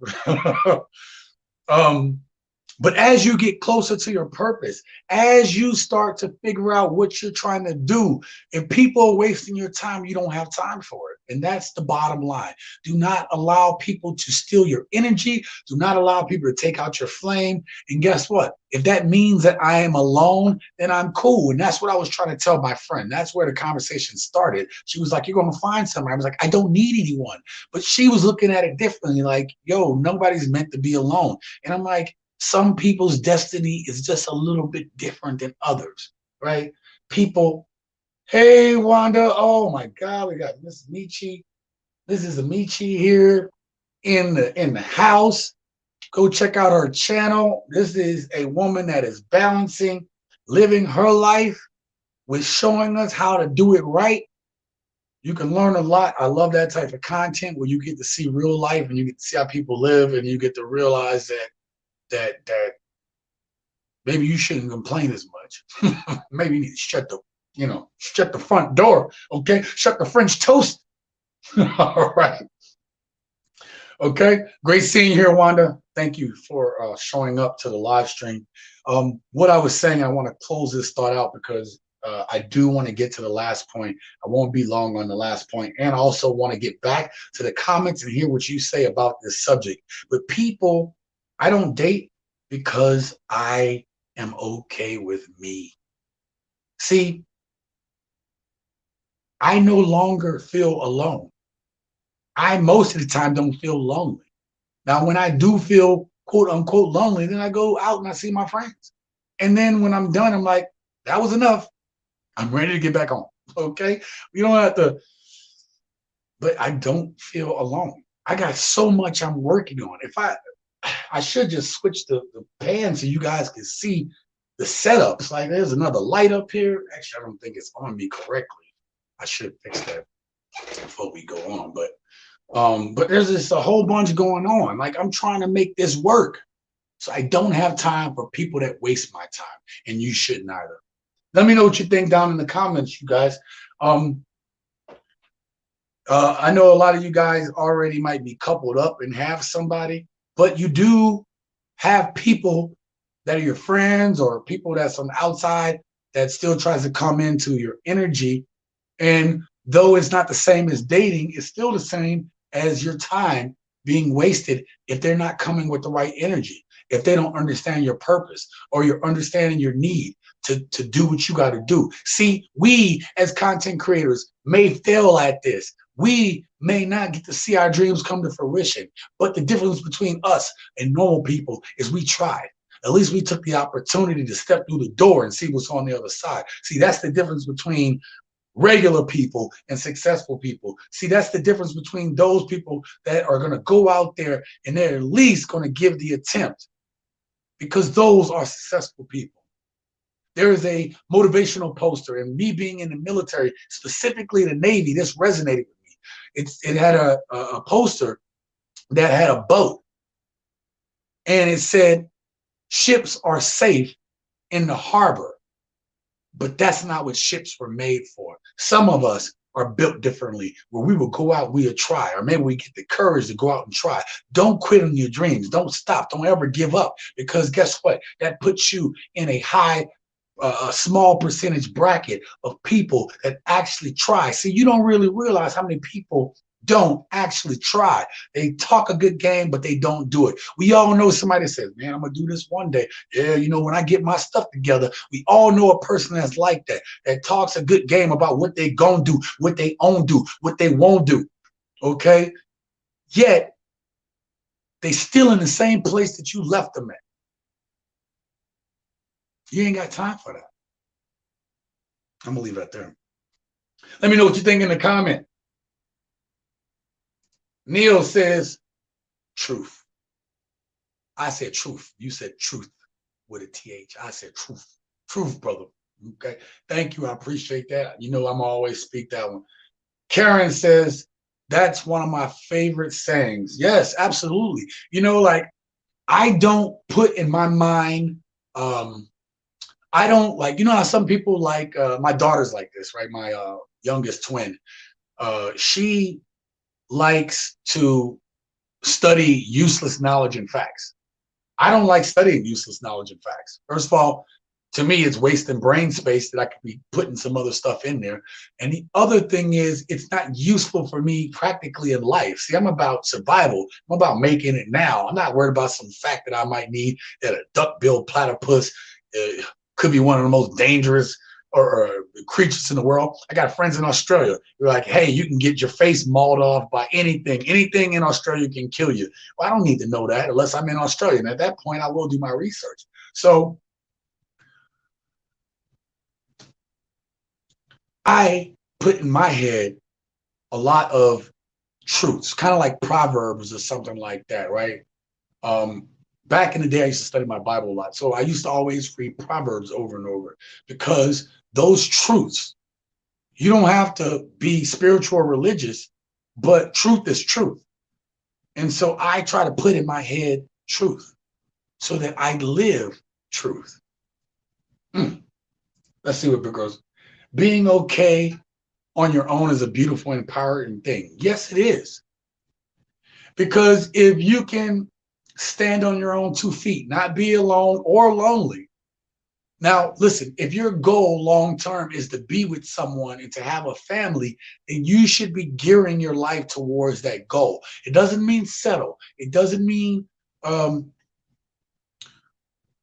But as you get closer to your purpose, as you start to figure out what you're trying to do, if people are wasting your time, you don't have time for it. And that's the bottom line. Do not allow people to steal your energy. Do not allow people to take out your flame. And guess what? If that means that I am alone, then I'm cool. And that's what I was trying to tell my friend. That's where the conversation started. She was like, you're going to find someone. I was like, I don't need anyone. But she was looking at it differently. Like, yo, nobody's meant to be alone. And I'm like, some people's destiny is just a little bit different than others, right? People, hey, Wanda, oh my God, we got Miss Michi. This is Michi here in the house. Go check out her channel. This is a woman that is balancing, living her life with showing us how to do it right. You can learn a lot. I love that type of content where you get to see real life and you get to see how people live and you get to realize that maybe you shouldn't complain as much. Maybe you need to shut the front door, okay? Shut the French toast. All right. Okay, great seeing you here, Wanda. Thank you for showing up to the live stream. What I was saying, I want to close this thought out because I do want to get to the last point. I won't be long on the last point, and I also want to get back to the comments and hear what you say about this subject. But people, I don't date because I am okay with me. See, I no longer feel alone. I most of the time don't feel lonely. Now, when I do feel quote unquote lonely, then I go out and I see my friends. And then when I'm done, I'm like, that was enough. I'm ready to get back on. Okay. You don't have to, but I don't feel alone. I got so much I'm working on. If I should just switch the pan so you guys can see the setups. Like there's another light up here. Actually, I don't think it's on me correctly. I should fix that before we go on. But there's just a whole bunch going on. Like I'm trying to make this work. So I don't have time for people that waste my time, and you shouldn't either. Let me know what you think down in the comments, you guys. I know a lot of you guys already might be coupled up and have somebody, but you do have people that are your friends or people that's on the outside that still tries to come into your energy. And though it's not the same as dating, it's still the same as your time being wasted if they're not coming with the right energy, if they don't understand your purpose or you're understanding your need to do what you got to do. See, we as content creators may fail at this. We may not get to see our dreams come to fruition, but the difference between us and normal people is we tried. At least we took the opportunity to step through the door and see what's on the other side. See, that's the difference between regular people and successful people. See, that's the difference between those people that are going to go out there and they're at least going to give the attempt, because those are successful people. There is a motivational poster, and me being in the military, specifically the Navy, this resonated with me. It had a poster that had a boat, and it said, ships are safe in the harbor, but that's not what ships were made for. Some of us are built differently, where we will go out, we'll try, or maybe we get the courage to go out and try. Don't quit on your dreams. Don't stop. Don't ever give up, because guess what? That puts you in a small percentage bracket of people that actually try. See, you don't really realize how many people don't actually try. They talk a good game, but they don't do it. We all know somebody says, man, I'm going to do this one day. Yeah, you know, when I get my stuff together, we all know a person that's like that, that talks a good game about what they going to do, what they own do, what they won't do. Okay? Yet, they still in the same place that you left them at. You ain't got time for that. I'm going to leave it there. Let me know what you think in the comment. Neil says, truth. I said truth. You said truth with a TH. I said truth. Truth, brother. Okay. Thank you. I appreciate that. You know, I'm always speak that one. Karen says, that's one of my favorite sayings. Yes, absolutely. You know, like I don't put in my mind, I don't like, you know how some people like, my daughter's like this, right? My youngest twin. She likes to study useless knowledge and facts. I don't like studying useless knowledge and facts. First of all, to me, it's wasting brain space that I could be putting some other stuff in there. And the other thing is, it's not useful for me practically in life. See, I'm about survival. I'm about making it now. I'm not worried about some fact that I might need that a duck-billed platypus could be one of the most dangerous or creatures in the world. I got friends in Australia. They're like, hey, you can get your face mauled off by anything. Anything in Australia can kill you. Well, I don't need to know that unless I'm in Australia. And at that point, I will do my research. So I put in my head a lot of truths, kind of like Proverbs or something like that, right? Back in the day, I used to study my Bible a lot. So I used to always read Proverbs over and over, because those truths, you don't have to be spiritual or religious, but truth is truth. And so I try to put in my head truth so that I live truth. Let's see what it goes. Being okay on your own is a beautiful and empowering thing. Yes, it is. Because if you can stand on your own 2 feet, not be alone or lonely. Now, listen, if your goal long term is to be with someone and to have a family, then you should be gearing your life towards that goal. It doesn't mean settle. Um,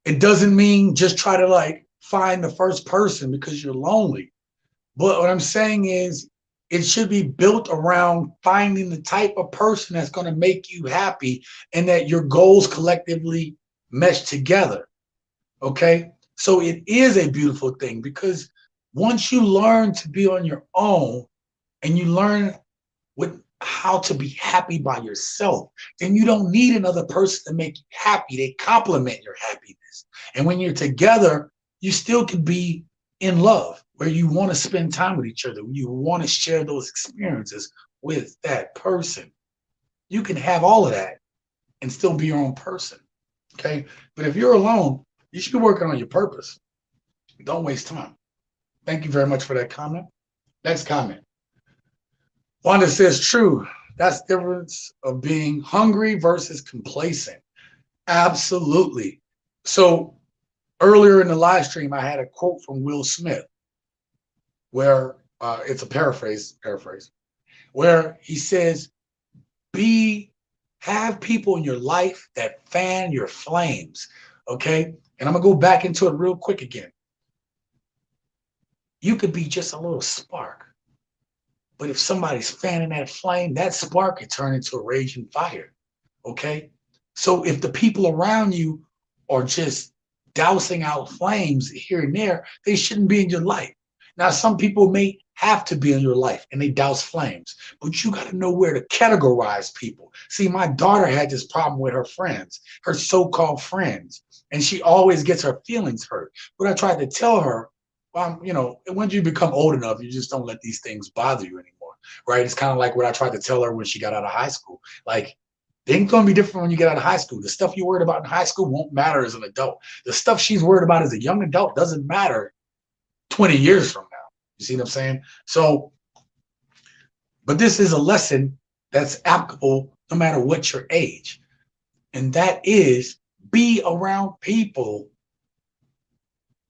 it doesn't mean just try to like find the first person because you're lonely. But what I'm saying is it should be built around finding the type of person that's going to make you happy and that your goals collectively mesh together. Okay. So it is a beautiful thing because once you learn to be on your own and you learn how to be happy by yourself, then you don't need another person to make you happy. They complement your happiness. And when you're together, you still can be in love, where you want to spend time with each other, you want to share those experiences with that person. You can have all of that and still be your own person. Okay. But if you're alone, you should be working on your purpose. Don't waste time. Thank you very much for that comment. Next comment. Wanda says, true. That's the difference of being hungry versus complacent. Absolutely. So earlier in the live stream, I had a quote from Will Smith where it's a paraphrase, where he says, have people in your life that fan your flames. Okay. And I'm going to go back into it real quick again. You could be just a little spark. But if somebody's fanning that flame, that spark could turn into a raging fire. Okay. So if the people around you are just dousing out flames here and there, they shouldn't be in your life. Now, some people may have to be in your life and they douse flames, but you got to know where to categorize people. See, my daughter had this problem with her friends, her so-called friends, and she always gets her feelings hurt. But I tried to tell her, once you become old enough, you just don't let these things bother you anymore, right? It's kind of like what I tried to tell her when she got out of high school. Like, things gonna be different when you get out of high school. The stuff you're worried about in high school won't matter as an adult. The stuff she's worried about as a young adult doesn't matter 20 years from now. You see what I'm saying? So, but this is a lesson that's applicable no matter what your age. And that is, be around people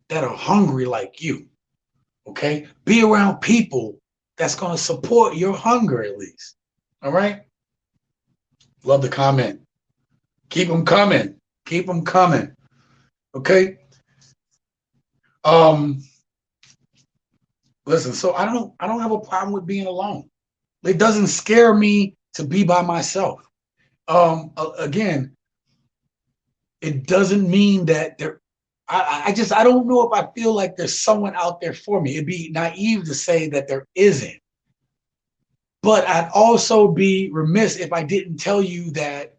that are hungry like you. Okay? Be around people that's going to support your hunger at least. All right? Love the comment. Keep them coming. Keep them coming. Okay? Listen, so I don't have a problem with being alone. It doesn't scare me to be by myself. Again, it doesn't mean that I don't know if I feel like there's someone out there for me. It'd be naive to say that there isn't. But I'd also be remiss if I didn't tell you that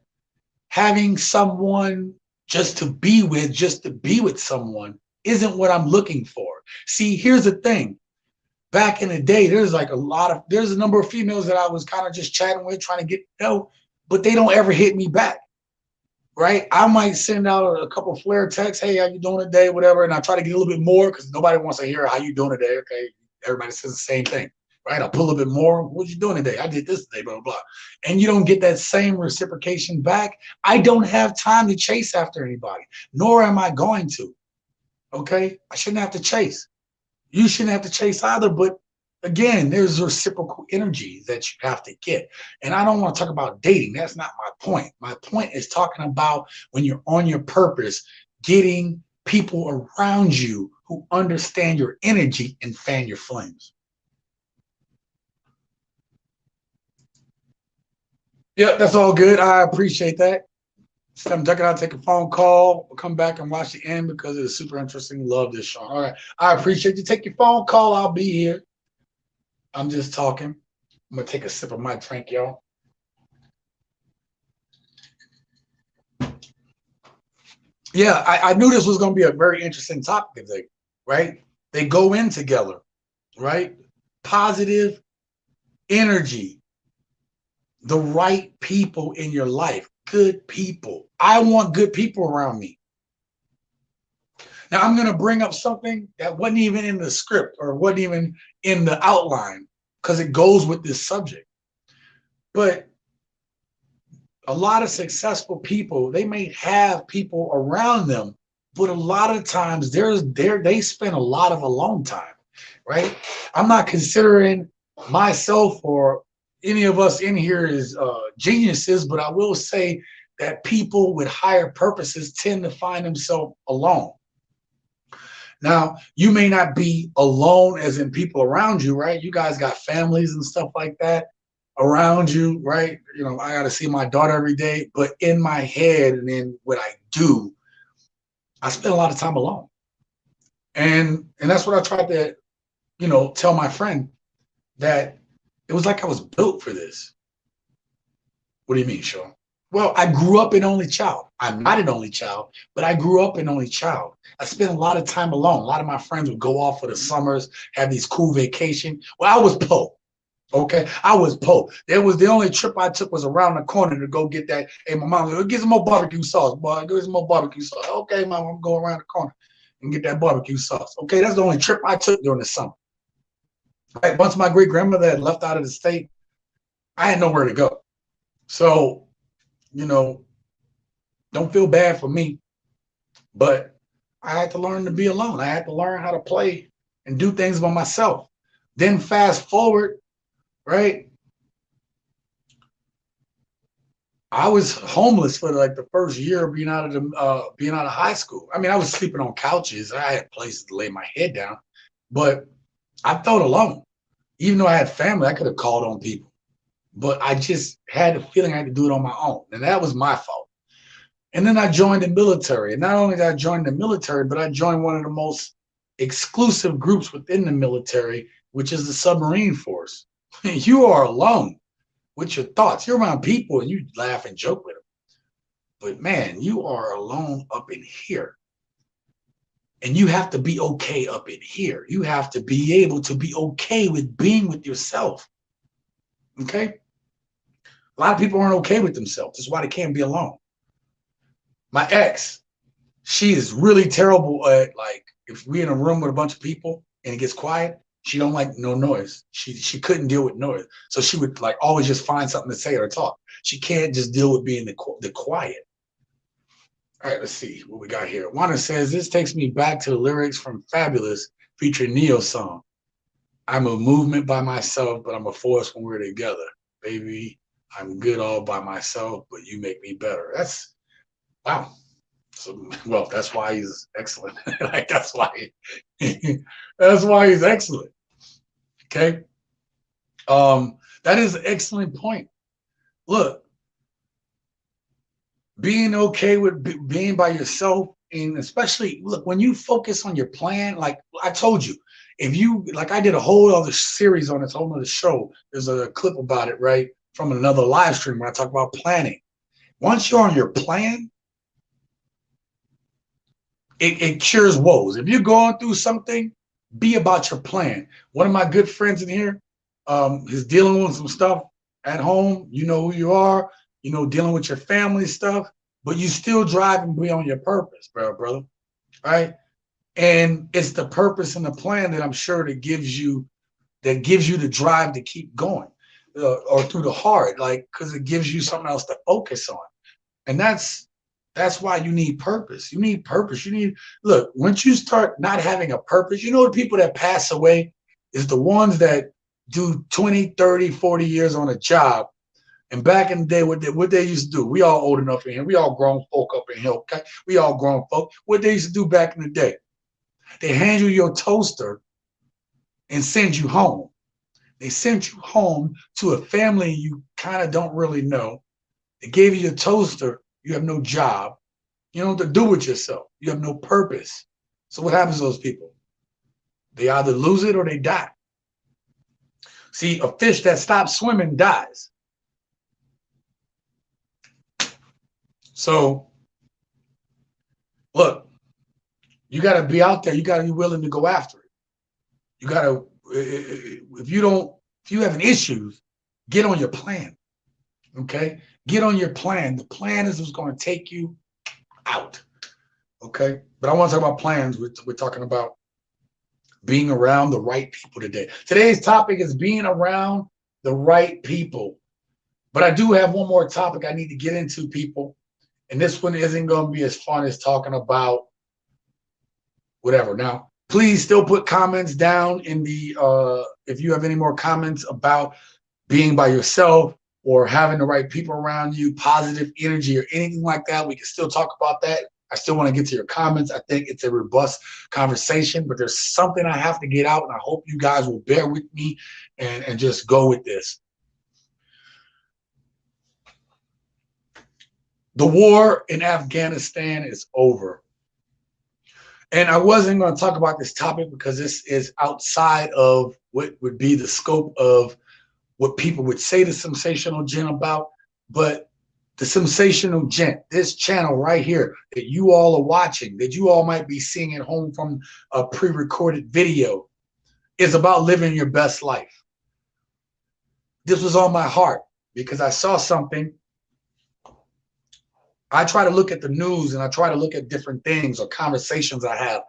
having someone just to be with someone isn't what I'm looking for. See, here's the thing. Back in the day, there's a number of females that I was kind of just chatting with, trying to get to know, but they don't ever hit me back. Right? I might send out a couple of flare texts, hey, how you doing today, whatever, and I try to get a little bit more because nobody wants to hear how you doing today. Okay, everybody says the same thing, right? I'll put a little bit more. What you doing today? I did this today, blah, blah, blah. And you don't get that same reciprocation back. I don't have time to chase after anybody, nor am I going to. Okay? I shouldn't have to chase. You shouldn't have to chase either, but again, there's reciprocal energy that you have to get. And I don't want to talk about dating. That's not my point. My point is talking about when you're on your purpose, getting people around you who understand your energy and fan your flames. Yeah, that's all good. I appreciate that. So I'm ducking out, take a phone call. We'll come back and watch the end because it is super interesting. Love this, Sean. All right. I appreciate you. Take your phone call. I'll be here. I'm just talking. I'm going to take a sip of my drink, y'all. Yeah, I knew this was going to be a very interesting topic today, right? They go in together, right? Positive energy, the right people in your life, good people. I want good people around me. Now, I'm going to bring up something that wasn't even in the script or wasn't even in the outline because it goes with this subject. But a lot of successful people, they may have people around them, but a lot of times they spend a lot of alone time, right? I'm not considering myself or any of us in here as geniuses, but I will say that people with higher purposes tend to find themselves alone. Now, you may not be alone as in people around you, right? You guys got families and stuff like that around you, right? You know, I got to see my daughter every day, but in my head and in what I do, I spend a lot of time alone. And that's what I tried to, tell my friend, that it was like I was built for this. What do you mean, Sean? Well, I grew up an only child. I'm not an only child, but I grew up an only child. I spent a lot of time alone. A lot of my friends would go off for the summers, have these cool vacations. Well, I was poor. Okay, I was poor. There was the only trip I took was around the corner to go get that. Hey, my mom said, get some more barbecue sauce, boy. Get some more barbecue sauce. Okay, mom, I'm going around the corner and get that barbecue sauce. Okay, that's the only trip I took during the summer. Right? Once my great grandmother had left out of the state, I had nowhere to go. So, you know, don't feel bad for me, but I had to learn to be alone. I had to learn how to play and do things by myself. Then fast forward, right? I was homeless for like the first year of being out of high school. I mean, I was sleeping on couches. I had places to lay my head down, but I felt alone. Even though I had family, I could have called on people, but I just had the feeling I had to do it on my own, and that was my fault. And then I joined the military, and not only did I join the military, but I joined one of the most exclusive groups within the military, which is the submarine force. You are alone with your thoughts. You're around people and you laugh and joke with them. But man, you are alone up in here. And you have to be okay up in here. You have to be able to be okay with being with yourself. Okay? A lot of people aren't okay with themselves. That's why they can't be alone. My ex, she is really terrible at, like, if we're in a room with a bunch of people and it gets quiet, she don't like no noise. She couldn't deal with noise. So she would like always just find something to say or talk. She can't just deal with being the quiet. All right, let's see what we got here. Wanda says, this takes me back to the lyrics from Fabulous featuring Neo song. I'm a movement by myself, but I'm a force when we're together. Baby, I'm good all by myself, but you make me better. That's, wow. So, well, that's why he's excellent. Like, that's why he's excellent. Okay. That is an excellent point. Look, being okay with being by yourself, and especially, look, when you focus on your plan, like I told you, if you, like, I did a whole other series on this whole other show. There's a clip about it, right, from another live stream where I talk about planning. Once you're on your plan, it cures woes. If you're going through something, be about your plan. One of my good friends in here is dealing with some stuff at home. You know who you are, dealing with your family stuff, but you still drive and be on your purpose, brother. Right? And it's the purpose and the plan that I'm sure that gives you the drive to keep going, or through the hard, like, because it gives you something else to focus on. And that's why you need purpose. You need purpose. Look, once you start not having a purpose, the people that pass away is the ones that do 20, 30, 40 years on a job. And back in the day, what they used to do, we all old enough in here, we all grown folk up in here, okay? We all grown folk. What they used to do back in the day, they hand you your toaster and send you home. They sent you home to a family you kind of don't really know. They gave you your toaster. You have no job. You don't know what to do with yourself. You have no purpose. So what happens to those people? They either lose it or they die. See, a fish that stops swimming dies. So, look, you got to be out there. You got to be willing to go after it. You got to, if you have an issue, get on your plan. Okay? Get on your plan. The plan is what's going to take you out. Okay? But I want to talk about plans. We're talking about being around the right people today. Today's topic is being around the right people. But I do have one more topic I need to get into, people. And this one isn't going to be as fun as talking about whatever. Now, please still put comments down in the, if you have any more comments about being by yourself or having the right people around you, positive energy or anything like that, we can still talk about that. I still want to get to your comments. I think it's a robust conversation, but there's something I have to get out, and I hope you guys will bear with me and just go with this. The war in Afghanistan is over. And I wasn't going to talk about this topic because this is outside of what would be the scope of what people would say the Sensational Gent about. But the Sensational Gent, this channel right here that you all are watching, that you all might be seeing at home from a pre-recorded video, is about living your best life. This was on my heart because I saw something. I try to look at the news and I try to look at different things or conversations I have.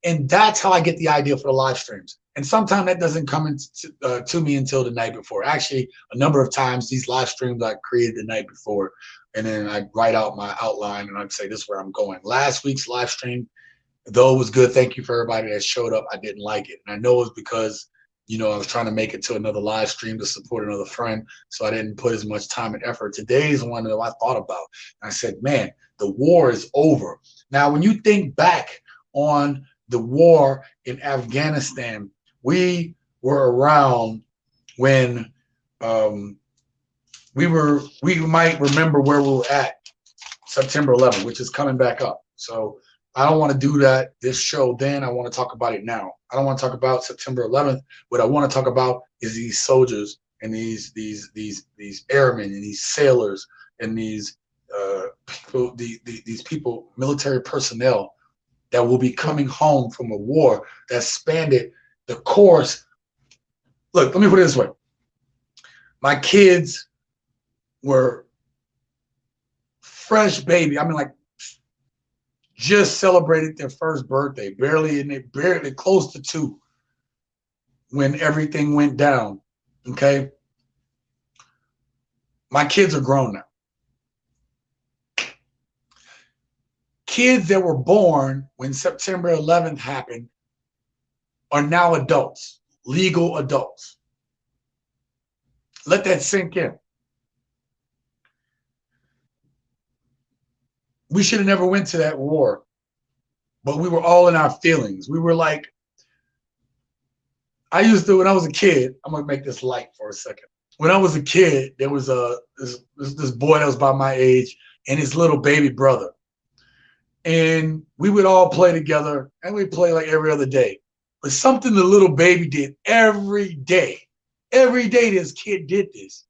And that's how I get the idea for the live streams. And sometimes that doesn't come to me until the night before. Actually, a number of times these live streams I created the night before, and then I write out my outline and I'd say, this is where I'm going. Last week's live stream, though it was good, thank you for everybody that showed up, I didn't like it. And I know it was because, you know, I was trying to make it to another live stream to support another friend, so I didn't put as much time and effort. Today's one that I thought about. I said, man, the war is over. Now, when you think back on the war in Afghanistan, we were around when we might remember where we were at September 11th, which is coming back up. So I don't want to do that this show then. I want to talk about it now. I don't want to talk about September 11th. What I want to talk about is these soldiers and these airmen and these sailors and these people, these people, military personnel that will be coming home from a war that spanned the course. Look, let me put it this way. My kids were fresh baby. I mean, like, just celebrated their first birthday, barely close to 2 when everything went down. Okay. My kids are grown now. Kids that were born when September 11th happened are now adults, legal adults. Let that sink in. We should have never went to that war, but we were all in our feelings. We were like, I used to, when I was a kid, I'm gonna make this light for a second. When I was a kid, there was this boy that was about my age and his little baby brother. And we would all play together, and we'd play like every other day. But something the little baby did every day this kid did this.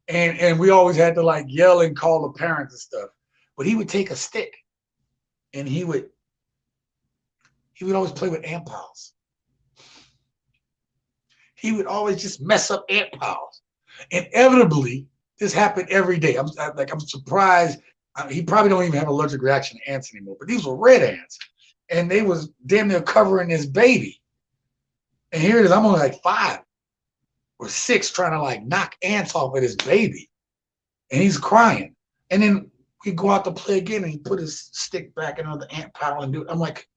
And we always had to like yell and call the parents and stuff. But he would take a stick and he would always play with ant piles. He would always just mess up ant piles. Inevitably, this happened every day. I'm surprised. He probably don't even have an allergic reaction to ants anymore, but these were red ants. And they was damn near covering his baby. And here it is, I'm only like 5 or 6 trying to like knock ants off of his baby. And he's crying. And then we go out to play again and he put his stick back in another ant pile and do it. I'm like,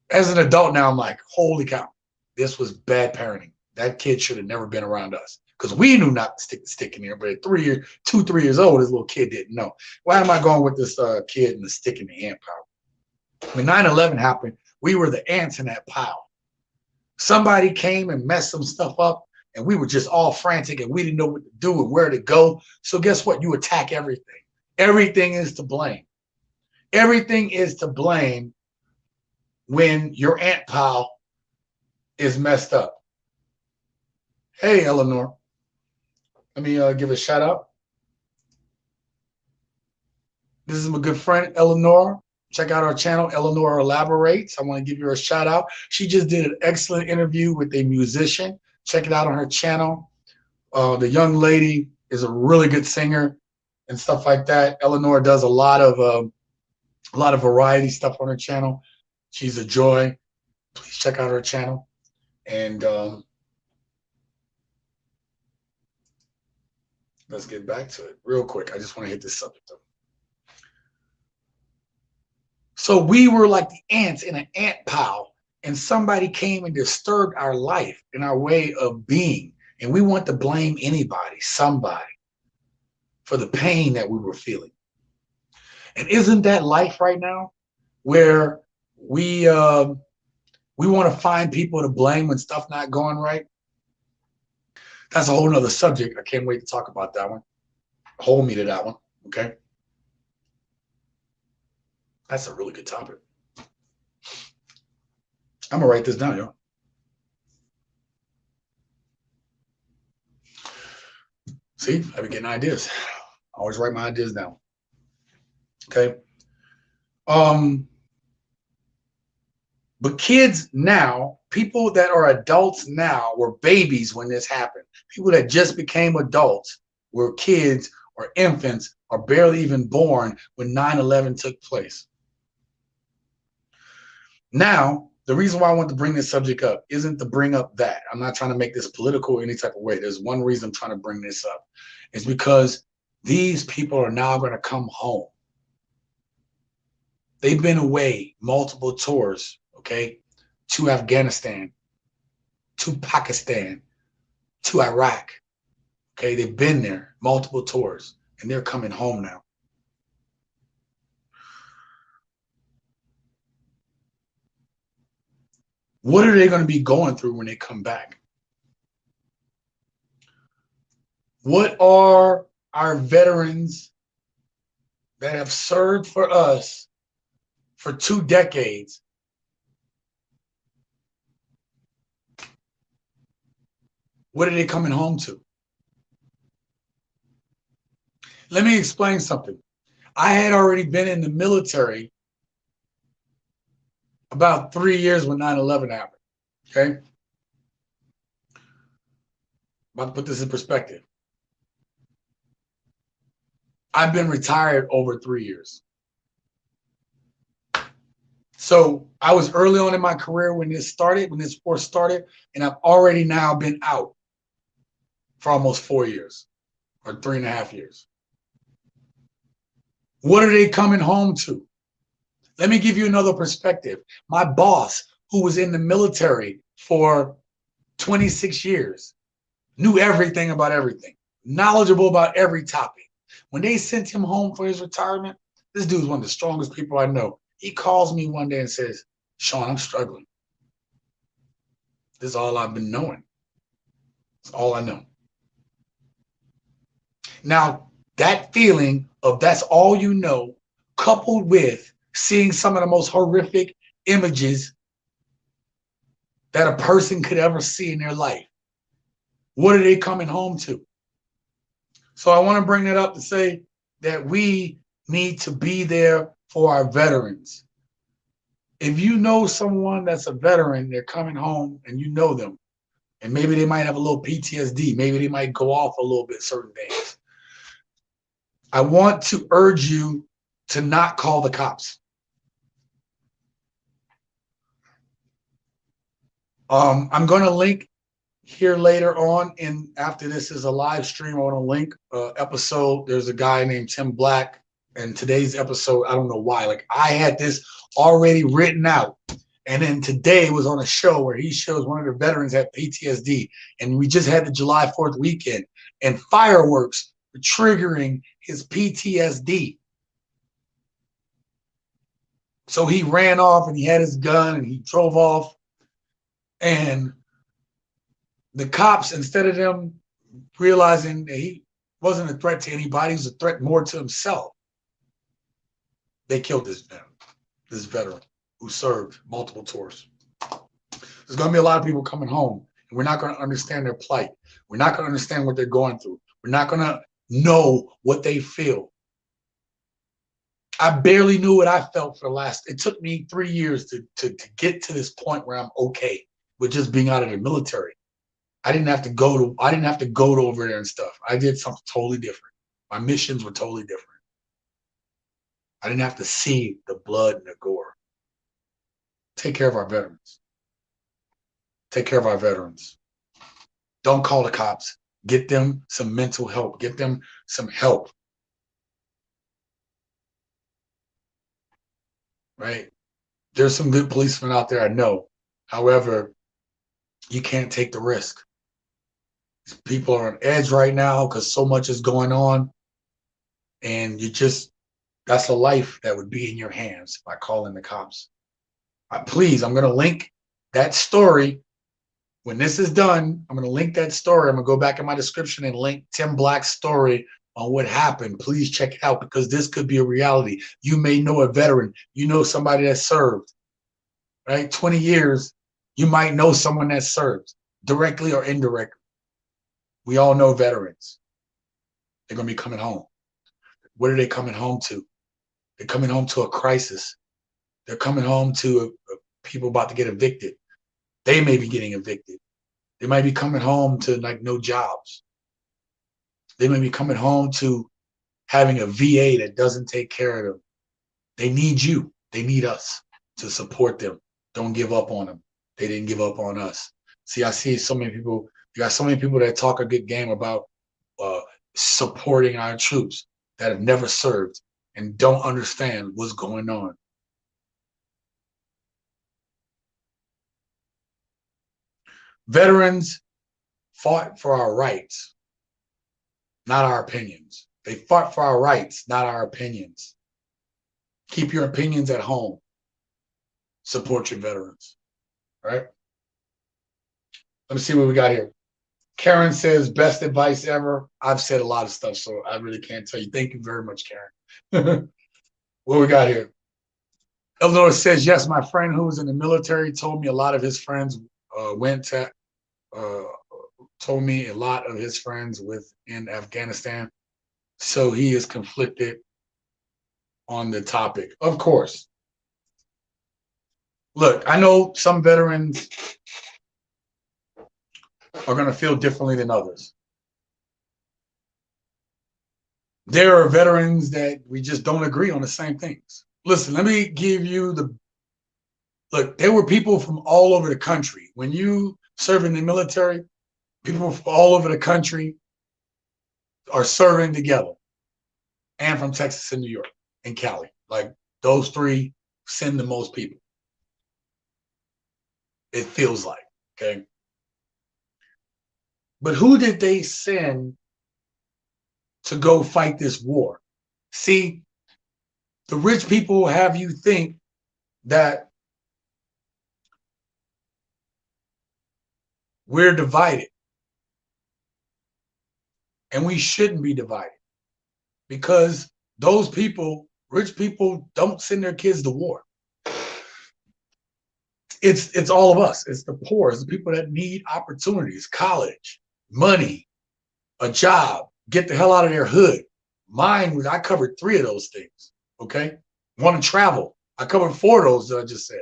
as an adult now, I'm like, holy cow, this was bad parenting. That kid should have never been around us because we knew not to stick the stick in here. But at 3 years old, this little kid didn't know. Why am I going with this kid and the stick in the ant pile? When 9/11 happened, we were the ants in that pile. Somebody came and messed some stuff up, and we were just all frantic, and we didn't know what to do and where to go. So guess what? You attack everything. Everything is to blame. Everything is to blame when your ant pile is messed up. Hey, Eleanor. Let me give a shout out. This is my good friend, Eleanor. Check out our channel, Eleanor Elaborates. I want to give you a shout out. She just did an excellent interview with a musician. Check it out on her channel. The young lady is a really good singer and stuff like that. Eleanor does a lot of variety stuff on her channel. She's a joy. Please check out her channel. And let's get back to it real quick. I just want to hit this subject though. So we were like the ants in an ant pile, and somebody came and disturbed our life and our way of being. And we want to blame anybody, somebody, for the pain that we were feeling. And isn't that life right now, where we want to find people to blame when stuff not going right? That's a whole nother subject. I can't wait to talk about that one. Hold me to that one, okay? That's a really good topic. I'm gonna write this down, y'all. See, I've been getting ideas. I always write my ideas down. Okay. But kids now, people that are adults now were babies when this happened. People that just became adults were kids or infants or barely even born when 9/11 took place. Now, the reason why I want to bring this subject up isn't to bring up that. I'm not trying to make this political any type of way. There's one reason I'm trying to bring this up. It's because these people are now going to come home. They've been away multiple tours, okay, to Afghanistan, to Pakistan, to Iraq. Okay, they've been there multiple tours, and they're coming home now. What are they going to be going through when they come back? What are our veterans that have served for us for 2 decades? What are they coming home to? Let me explain something. I had already been in the military about 3 years when 9/11 happened, okay? About to put this in perspective. I've been retired over 3 years. So I was early on in my career when this force started, and I've already now been out for almost 4 years or 3.5 years. What are they coming home to? Let me give you another perspective. My boss, who was in the military for 26 years, knew everything about everything, knowledgeable about every topic. When they sent him home for his retirement, this dude's one of the strongest people I know. He calls me one day and says, Sean, I'm struggling. This is all I've been knowing. It's all I know. Now, that feeling of that's all you know, coupled with seeing some of the most horrific images that a person could ever see in their life, what are they coming home to? So I want to bring that up to say that we need to be there for our veterans. If you know someone that's a veteran, they're coming home and you know them, and maybe they might have a little PTSD, maybe they might go off a little bit certain days. I want to urge you to not call the cops. I'm going to link here later on, and after this is a live stream, I want to link episode. There's a guy named Tim Black, and today's episode, I don't know why, like I had this already written out, and then today was on a show where he shows one of the veterans had PTSD, and we just had the July 4th weekend, and fireworks were triggering his PTSD. So he ran off and he had his gun and he drove off, and the cops, instead of them realizing that he wasn't a threat to anybody, he was a threat more to himself, they killed this veteran who served multiple tours. There's going to be a lot of people coming home, and we're not going to understand their plight. We're not going to understand what they're going through. We're not going to know what they feel. I barely knew what I felt for the last, it took me 3 years to get to this point where I'm okay with just being out of the military. I didn't have to go to over there and stuff. I did something totally different. My missions were totally different. I didn't have to see the blood and the gore. Take care of our veterans. Take care of our veterans. Don't call the cops. Get them some mental help. Get them some help. Right? There's some good policemen out there, I know. However, you can't take the risk. People are on edge right now because so much is going on. And that's a life that would be in your hands by calling the cops. Please, I'm going to link that story. When this is done, I'm going to link that story. I'm going to go back in my description and link Tim Black's story on what happened. Please check it out because this could be a reality. You may know a veteran. You know somebody that served, right? 20 years, you might know someone that served directly or indirectly. We all know veterans. They're going to be coming home. What are they coming home to? They're coming home to a crisis. They're coming home to people about to get evicted. They may be getting evicted. They might be coming home to like no jobs. They may be coming home to having a VA that doesn't take care of them. They need you. They need us to support them. Don't give up on them. They didn't give up on us. See, I see so many people. You got so many people that talk a good game about supporting our troops that have never served and don't understand what's going on. Veterans fought for our rights, not our opinions. They fought for our rights, not our opinions. Keep your opinions at home. Support your veterans. All right? Let me see what we got here. Karen says, best advice ever. I've said a lot of stuff, so I really can't tell you. Thank you very much, Karen. What we got here? Eleanor says, yes, my friend who was in the military told me a lot of his friends told me a lot of his friends in Afghanistan. So he is conflicted on the topic. Of course. Look, I know some veterans are going to feel differently than others. There are veterans that we just don't agree on the same things. Listen, let me give you look, there were people from all over the country. When you serve in the military, people from all over the country are serving together, and from Texas and New York and Cali. Like those three send the most people. It feels like, okay? But who did they send to go fight this war? See, the rich people have you think that we're divided. And we shouldn't be divided because those people, rich people, don't send their kids to war. It's all of us. It's the poor. It's the people that need opportunities, college, money, a job, get the hell out of their hood. Mine was, I covered 3 of those things, okay? Want to travel. I covered 4 of those that I just said,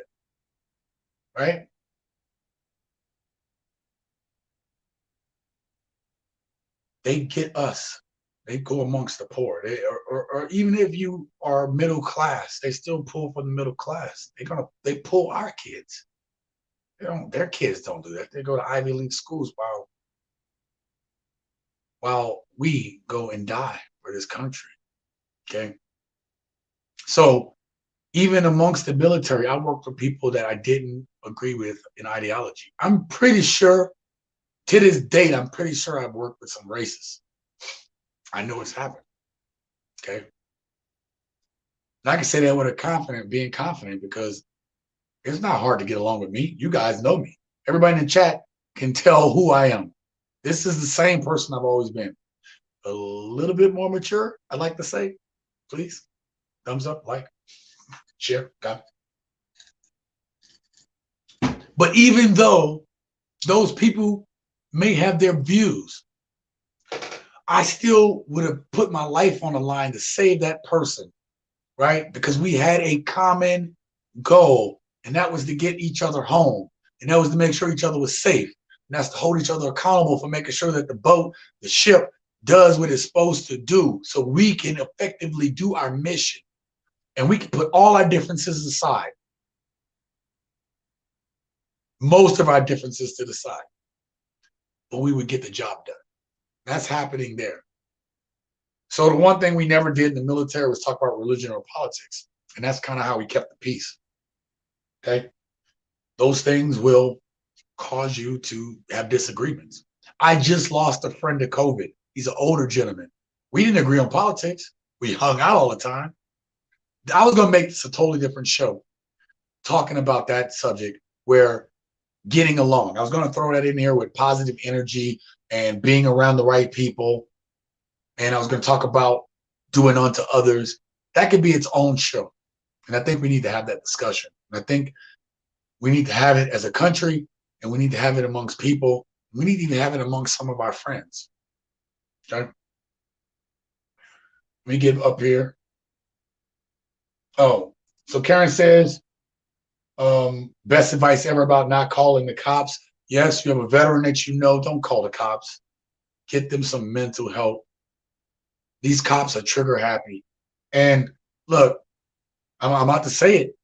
right? They get us. They go amongst the poor. Or even if you are middle class, they still pull from the middle class. They pull our kids. Their kids don't do that. They go to Ivy League schools while we go and die for this country. Okay. So even amongst the military, I worked with people that I didn't agree with in ideology. I'm pretty sure, to this date, I'm pretty sure I've worked with some racists. I know it's happened. Okay. And I can say that with being confident, because it's not hard to get along with me. You guys know me. Everybody in the chat can tell who I am. This is the same person I've always been. A little bit more mature, I'd like to say. Please, thumbs up, like, share, got it. But even though those people may have their views, I still would have put my life on the line to save that person, right? Because we had a common goal, and that was to get each other home. And that was to make sure each other was safe. And that's to hold each other accountable for making sure that the boat, the ship, does what it's supposed to do so we can effectively do our mission. And we can put all our differences aside. Most of our differences to the side. But we would get the job done. That's happening there. So the one thing we never did in the military was talk about religion or politics. And that's kind of how we kept the peace. Okay. Those things will cause you to have disagreements. I just lost a friend to COVID. He's an older gentleman. We didn't agree on politics. We hung out all the time. I was going to make this a totally different show talking about that subject where getting along. I was going to throw that in here with positive energy and being around the right people. And I was going to talk about doing unto others. That could be its own show. And I think we need to have that discussion. And I think we need to have it as a country, and we need to have it amongst people. We need to even have it amongst some of our friends. Okay? Let me get up here. Oh, so Karen says, best advice ever about not calling the cops. Yes, you have a veteran that you know, don't call the cops. Get them some mental help. These cops are trigger happy. And look, I'm about to say it.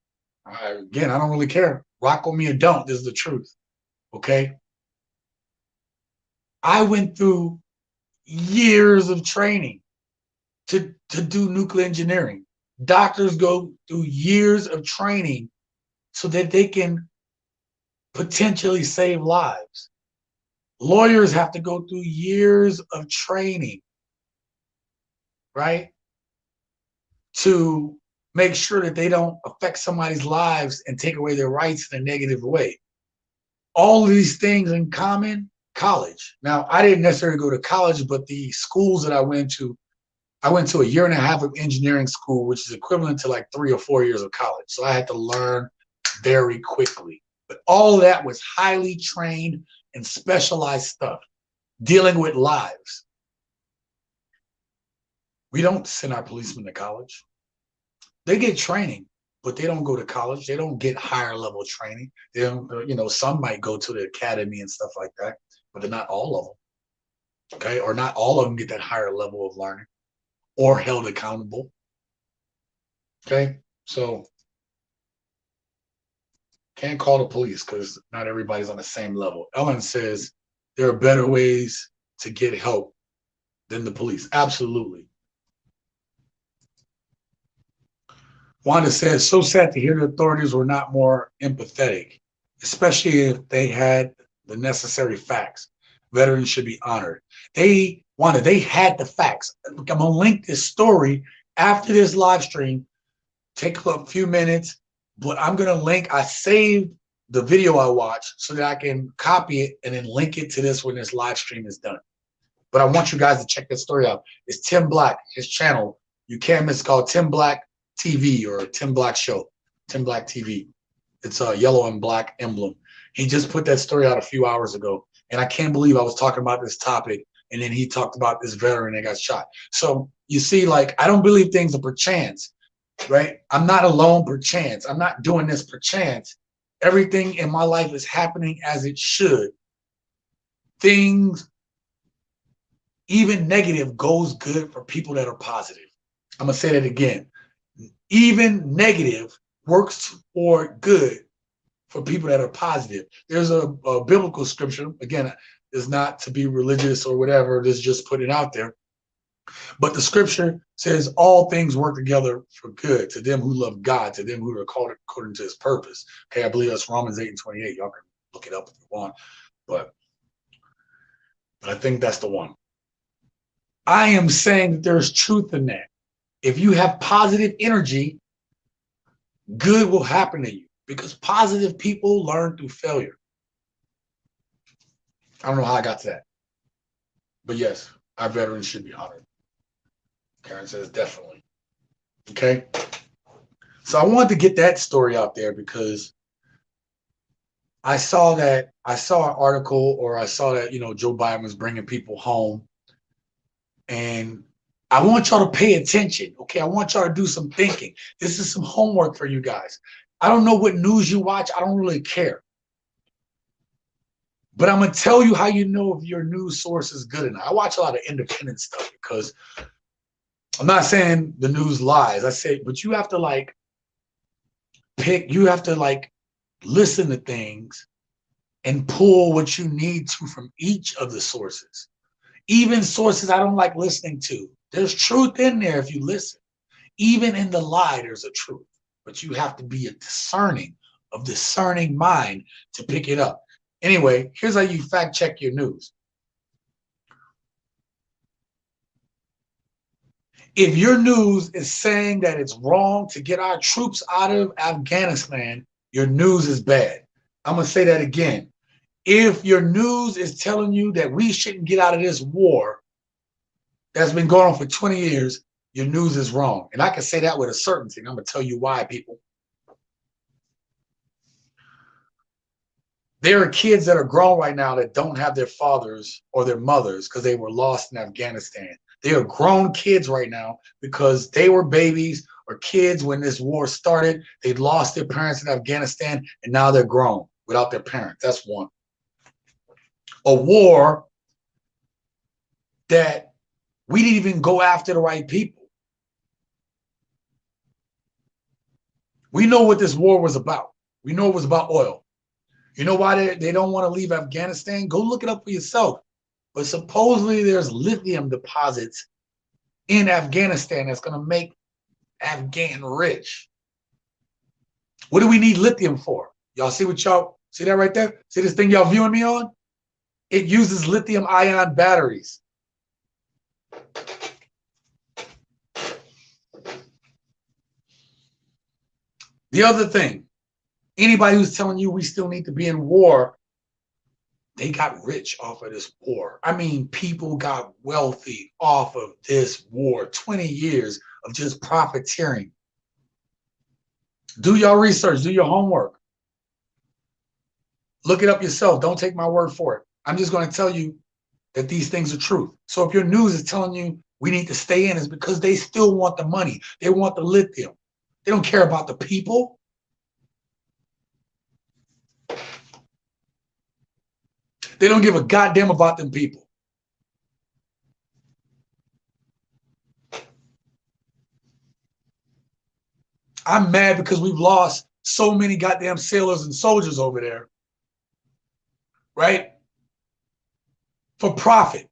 Again, I don't really care. Rock with me or don't. This is the truth. Okay? I went through years of training to do nuclear engineering. Doctors go through years of training so that they can potentially save lives. Lawyers have to go through years of training, right? To make sure that they don't affect somebody's lives and take away their rights in a negative way. All of these things in common, college. Now, I didn't necessarily go to college, but the schools that I went to a 1.5 years of engineering school, which is equivalent to like 3 or 4 years of college. So I had to learn very quickly. But all of that was highly trained and specialized stuff, dealing with lives. We don't send our policemen to college. They get training, but they don't go to college. They don't get higher level training. They don't, some might go to the academy and stuff like that, but they're not all of them. Okay. Or not all of them get that higher level of learning or held accountable. Okay. So can't call the police because not everybody's on the same level. Ellen says there are better ways to get help than the police. Absolutely. Wanda says, so sad to hear the authorities were not more empathetic, especially if they had the necessary facts. Veterans should be honored. Wanda, they had the facts. I'm going to link this story after this live stream. Take a few minutes, but I'm going to link. I saved the video I watched so that I can copy it and then link it to this when this live stream is done. But I want you guys to check this story out. It's Tim Black, his channel. You can't miss. It's called Tim Black TV or Tim Black Show, Tim Black TV. It's a yellow and black emblem. He just put that story out a few hours ago. And I can't believe I was talking about this topic. And then he talked about this veteran that got shot. So you see, like, I don't believe things are per chance, right? I'm not alone per chance. I'm not doing this per chance. Everything in my life is happening as it should. Things, even negative, goes good for people that are positive. I'm going to say that again. Even negative works for good for people that are positive. There's a biblical scripture, again, is not to be religious or whatever, this just put it out there. But the scripture says all things work together for good to them who love God, to them who are called according to his purpose. Okay, I believe that's Romans 8:28. Y'all can look it up if you want. But I think that's the one. I am saying that there's truth in that. If you have positive energy, good will happen to you because positive people learn through failure. I don't know how I got to that. But yes, our veterans should be honored. Karen says definitely. Okay. So I wanted to get that story out there because I saw an article, or I saw that, Joe Biden was bringing people home. And I want y'all to pay attention. Okay. I want y'all to do some thinking. This is some homework for you guys. I don't know what news you watch. I don't really care. But I'm going to tell you how you know if your news source is good enough. I watch a lot of independent stuff because I'm not saying the news lies. I say, but you have to listen to things and pull what you need to from each of the sources. Even sources I don't like listening to. There's truth in there if you listen. Even in the lie, there's a truth. But you have to be a discerning mind to pick it up. Anyway, here's how you fact check your news. If your news is saying that it's wrong to get our troops out of Afghanistan, your news is bad. I'm going to say that again. If your news is telling you that we shouldn't get out of this war that's been going on for 20 years, your news is wrong. And I can say that with a certainty. I'm going to tell you why, people. There are kids that are grown right now that don't have their fathers or their mothers because they were lost in Afghanistan. They are grown kids right now because they were babies or kids when this war started. They lost their parents in Afghanistan, and now they're grown without their parents. That's one. A war that we didn't even go after the right people. We know what this war was about. We know it was about oil. You know why they don't want to leave Afghanistan? Go look it up for yourself. But supposedly there's lithium deposits in Afghanistan that's going to make Afghan rich. What do we need lithium for? Y'all see see that right there? See this thing y'all viewing me on? It uses lithium ion batteries. The other thing, anybody who's telling you we still need to be in war, they got rich off of this war. I mean, people got wealthy off of this war. 20 years of just profiteering. Do your research, do your homework. Look it up yourself. Don't take my word for it. I'm just going to tell you that these things are truth. So if your news is telling you we need to stay in, it's because they still want the money. They want the lithium. They don't care about the people. They don't give a goddamn about them people. I'm mad because we've lost so many goddamn sailors and soldiers over there, right? For profit.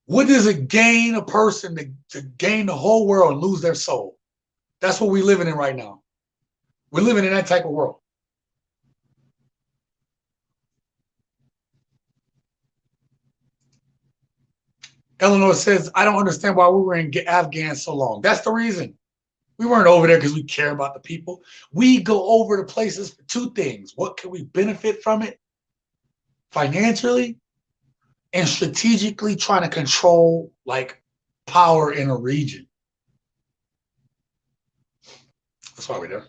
What does it gain a person to gain the whole world and lose their soul? That's what we're living in right now. We're living in that type of world. Eleanor says, I don't understand why we were in Afghan so long. That's the reason. We weren't over there because we care about the people. We go over to places for two things. What can we benefit from it? Financially and strategically trying to control like power in a region. That's why we're there.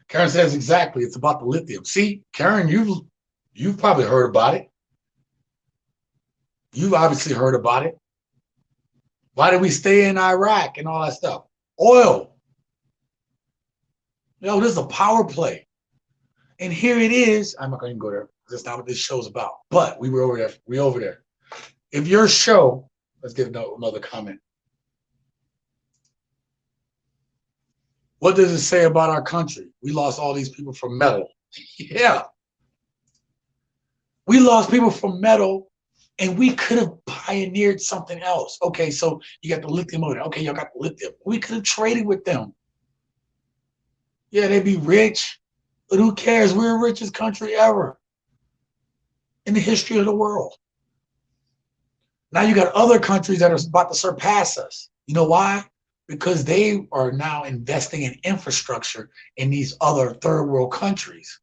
Karen says exactly. It's about the lithium. See, Karen, you've probably heard about it. You've obviously heard about it. Why did we stay in Iraq and all that stuff? Oil. Yo, this is a power play. And here it is. I'm not going to go there. That's not what this show's about. But we were over there. We over there. If your show, let's get another comment. What does it say about our country? We lost all these people from metal. Yeah. We lost people from metal, and we could have pioneered something else. Okay, so you got the lithium over there. Okay, y'all got the lithium. We could have traded with them. Yeah, they'd be rich, but who cares? We're the richest country ever in the history of the world. Now you got other countries that are about to surpass us. You know why? Because they are now investing in infrastructure in these other third world countries.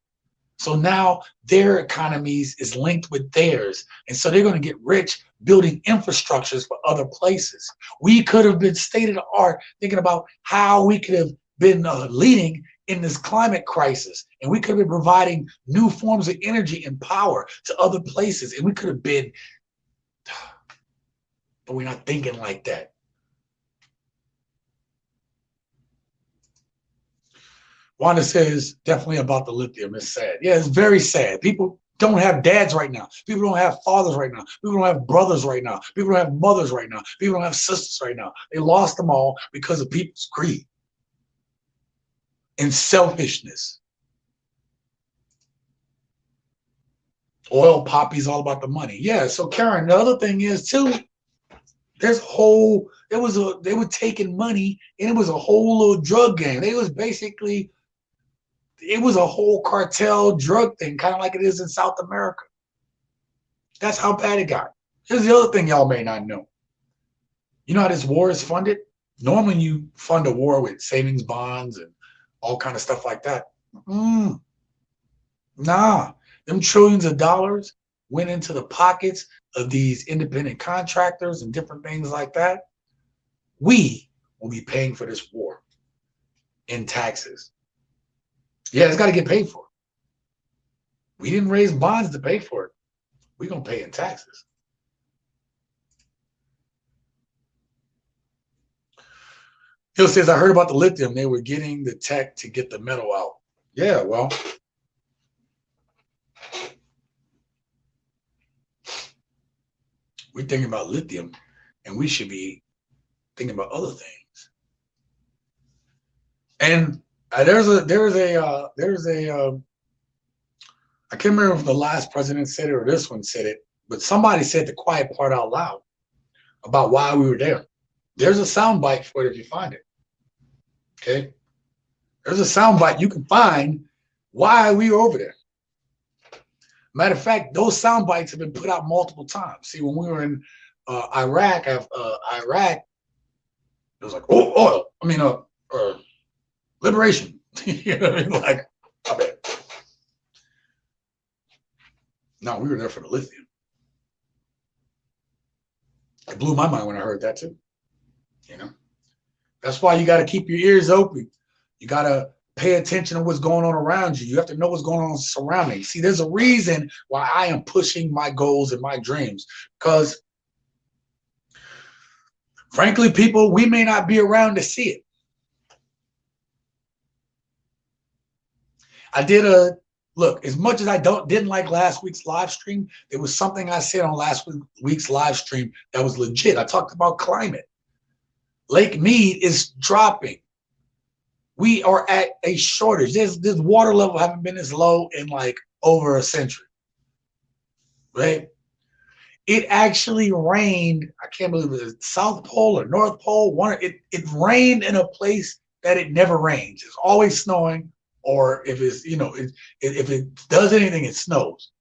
So now their economies is linked with theirs. And so they're going to get rich building infrastructures for other places. We could have been state of the art thinking about how we could have been leading in this climate crisis. And we could have been providing new forms of energy and power to other places. And we could have been, but we're not thinking like that. Wanda says, definitely about the lithium. It's sad. Yeah, it's very sad. People don't have dads right now. People don't have fathers right now. People don't have brothers right now. People don't have mothers right now. People don't have sisters right now. They lost them all because of people's greed and selfishness. Oil poppy's all about the money. Yeah. So Karen, the other thing is too, there's whole they were taking money and it was a whole little drug game. It was a whole cartel drug thing, kind of like it is in South America. That's how bad it got. Here's the other thing y'all may not know. You know how this war is funded? Normally you fund a war with savings bonds and all kind of stuff like that. Nah, them trillions of dollars went into the pockets of these independent contractors and different things like that. We will be paying for this war in taxes. Yeah, it's got to get paid for. We didn't raise bonds to pay for it. We're going to pay in taxes. Hill says, I heard about the lithium. They were getting the tech to get the metal out. Yeah, well, we're thinking about lithium, and we should be thinking about other things. And there's a I can't remember if the last president said it or this one said it, but somebody said the quiet part out loud about why we were there. There's a soundbite for it if you find it. Okay, there's a soundbite you can find why we were over there. Matter of fact, those sound bites have been put out multiple times. See, when we were in Iraq, it was like, oh, oil. Liberation. You know what I mean? Like, I bet. No, we were there for the lithium. It blew my mind when I heard that too. You know, that's why you got to keep your ears open. You got to pay attention to what's going on around you. You have to know what's going on surrounding. See, there's a reason why I am pushing my goals and my dreams, because frankly, people, we may not be around to see it. I did look, as much as I didn't like last week's live stream, there was something I said on last week's live stream that was legit. I talked about climate. Lake Mead is dropping. We are at a shortage. This water level haven't been this low in like over a century, right? It actually rained. I can't believe it was South Pole or North Pole. It rained in a place that it never rains. It's always snowing, or if it's if it does anything, it snows.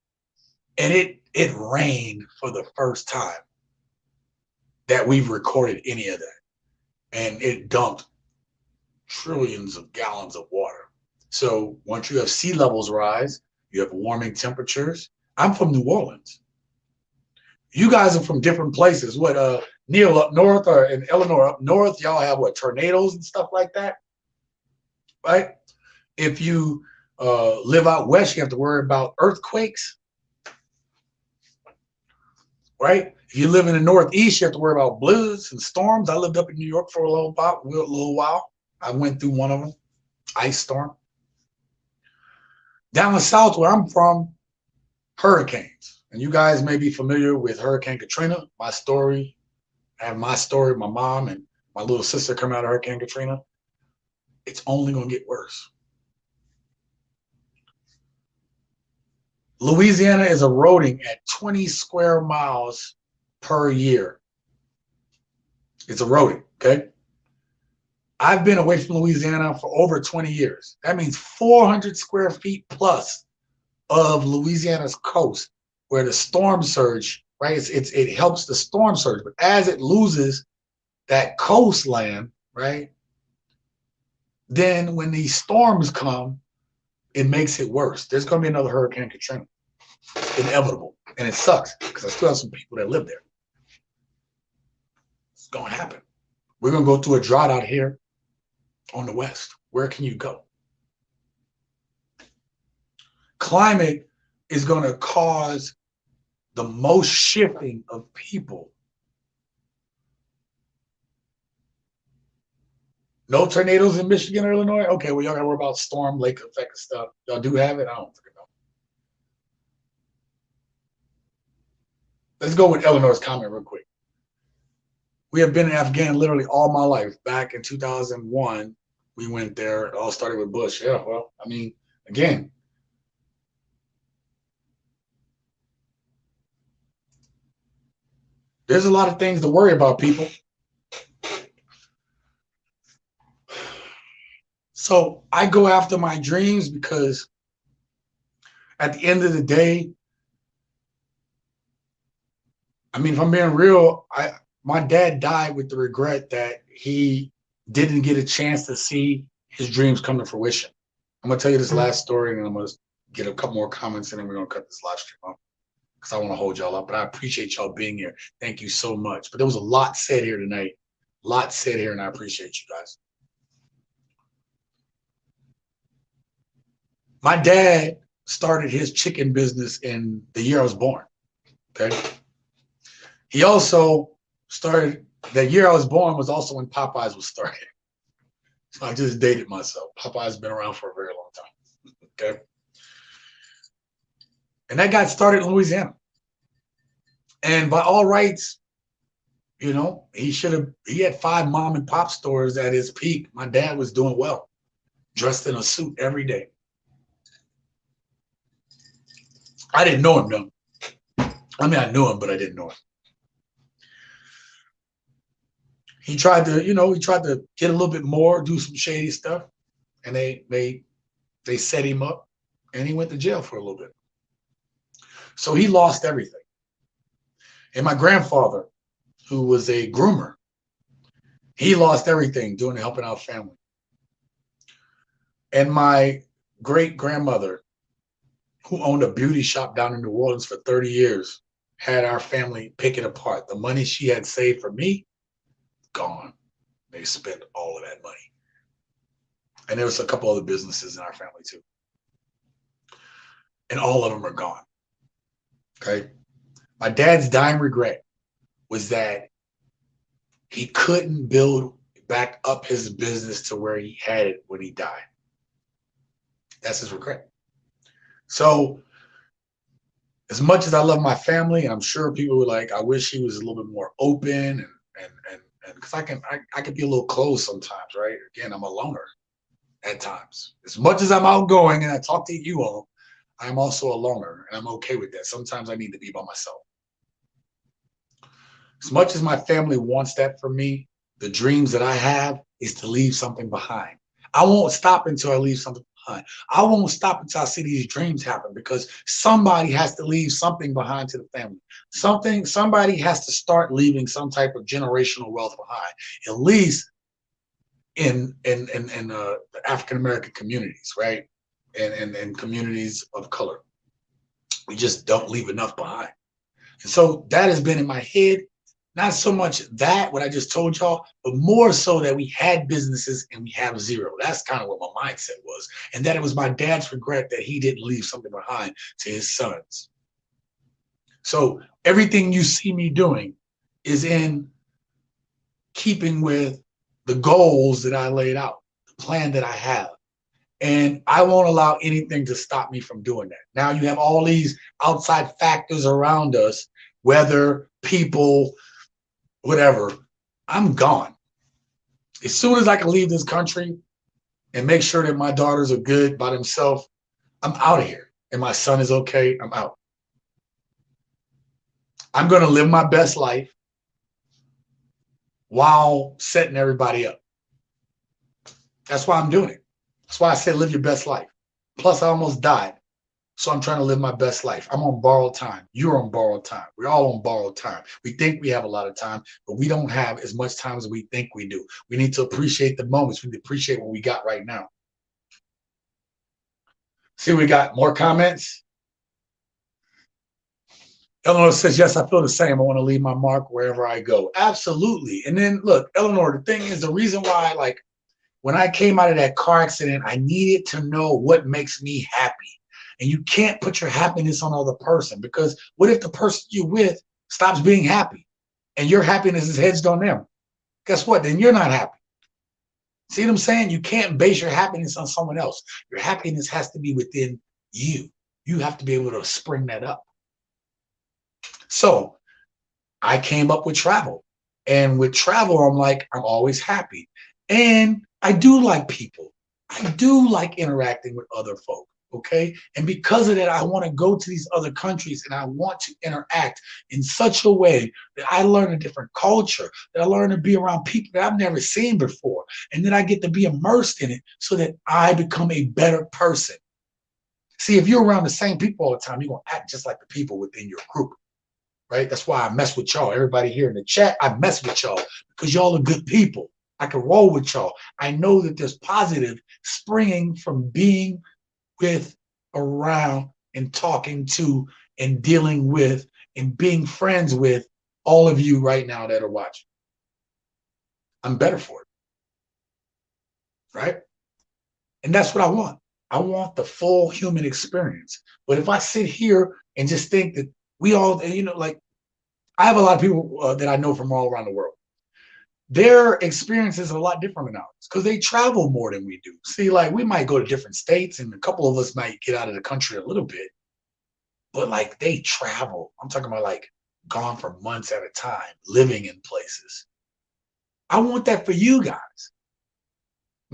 And it rained for the first time that we've recorded any of that, and it dumped trillions of gallons of water. So once you have sea levels rise, you have warming temperatures. I'm from New Orleans. You guys are from different places. What, Neil up north, or in Illinois up north, y'all have what, tornadoes and stuff like that, right? If you live out west, you have to worry about earthquakes, right? If you live in the Northeast, you have to worry about blizzards and storms. I lived up in New York for a little while. I went through one of them, ice storm. Down the south where I'm from, hurricanes. And you guys may be familiar with Hurricane Katrina. My story, my mom and my little sister come out of Hurricane Katrina. It's only going to get worse. Louisiana is eroding at 20 square miles per year. It's eroding, okay? I've been away from Louisiana for over 20 years. That means 400 square feet plus of Louisiana's coast where the storm surge, right? It helps the storm surge, but as it loses that coastland, right? Then when these storms come, it makes it worse. There's going to be another Hurricane Katrina. Inevitable. And it sucks because I still have some people that live there. It's going to happen. We're going to go through a drought out here on the west. Where can you go? Climate is going to cause the most shifting of people. No tornadoes in Michigan or Illinois? Okay, well, y'all got to worry about storm, lake effect and stuff. Y'all do have it? I don't think know. Let's go with Illinois' comment real quick. We have been in Afghanistan literally all my life. Back in 2001, we went there. It all started with Bush. Yeah, well, I mean, again, There's a lot of things to worry about, people. So I go after my dreams because at the end of the day, I mean, if I'm being real, my dad died with the regret that he didn't get a chance to see his dreams come to fruition. I'm gonna tell you this last story, and then I'm gonna get a couple more comments, and then we're gonna cut this live stream off because I want to hold y'all up. But I appreciate y'all being here. Thank you so much. But there was a lot said here tonight. A lot said here, and I appreciate you guys. My dad started his chicken business in the year I was born. Okay. He also started, the year I was born was also when Popeyes was started. So I just dated myself. Popeyes been around for a very long time. Okay. And that got started in Louisiana. And by all rights, you know, he had 5 mom and pop stores at his peak. My dad was doing well, dressed in a suit every day. I didn't know him though. I mean, I knew him, but I didn't know him. He tried to, you know, get a little bit more, do some shady stuff, and they set him up, and he went to jail for a little bit. So he lost everything. And my grandfather, who was a groomer, he lost everything doing helping out family. And my great grandmother, who owned a beauty shop down in New Orleans for 30 years, had our family pick it apart. The money she had saved for me, gone. They spent all of that money. And there was a couple other businesses in our family too. And all of them are gone. Okay. My dad's dying regret was that he couldn't build back up his business to where he had it when he died. That's his regret. So as much as I love my family, and I'm sure people were like, I wish he was a little bit more open and because I can be a little closed sometimes, right? Again, I'm a loner at times. As much as I'm outgoing and I talk to you all, I'm also a loner, and I'm okay with that. Sometimes I need to be by myself. As much as my family wants that for me, the dreams that I have is to leave something behind. I won't stop until I leave something behind. I won't stop until I see these dreams happen, because somebody has to leave something behind to the family. Somebody has to start leaving some type of generational wealth behind, at least in the African American communities, right? And communities of color. We just don't leave enough behind. And so that has been in my head. Not so much that, what I just told y'all, but more so that we had businesses and we have zero. That's kind of what my mindset was. And that it was my dad's regret that he didn't leave something behind to his sons. So everything you see me doing is in keeping with the goals that I laid out, the plan that I have. And I won't allow anything to stop me from doing that. Now you have all these outside factors around us, weather, people, whatever. I'm gone. As soon as I can leave this country and make sure that my daughters are good by themselves, I'm out of here. And my son is okay, I'm out. I'm going to live my best life while setting everybody up. That's why I'm doing it. That's why I said live your best life. Plus, I almost died. So I'm trying to live my best life. I'm on borrowed time. You're on borrowed time. We're all on borrowed time. We think we have a lot of time, but we don't have as much time as we think we do. We need to appreciate the moments. We need to appreciate what we got right now. See, we got more comments. Eleanor says, yes, I feel the same. I want to leave my mark wherever I go. Absolutely. And then look, Eleanor, the thing is, the reason why, like, when I came out of that car accident, I needed to know what makes me happy. And you can't put your happiness on another person, because what if the person you're with stops being happy and your happiness is hedged on them? Guess what? Then you're not happy. See what I'm saying? You can't base your happiness on someone else. Your happiness has to be within you. You have to be able to spring that up. So I came up with travel. And with travel, I'm like, I'm always happy. And I do like people. I do like interacting with other folk. okay? And because of that, I want to go to these other countries and I want to interact in such a way that I learn a different culture, that I learn to be around people that I've never seen before, and then I get to be immersed in it so that I become a better person. See, if you're around the same people all the time, you're going to act just like the people within your group, right? That's why I mess with y'all. Everybody here in the chat, I mess with y'all because y'all are good people. I can roll with y'all. I know that there's positive springing from being with, around, and talking to, and dealing with, and being friends with all of you right now that are watching. I'm better for it, right? And that's what I want. I want the full human experience. But if I sit here and just think that we all, you know, like I have a lot of people that I know from all around the world. Their experience is a lot different than ours because they travel more than we do. See, like we might go to different states and a couple of us might get out of the country a little bit, but like they travel. I'm talking about like gone for months at a time, living in places. I want that for you guys.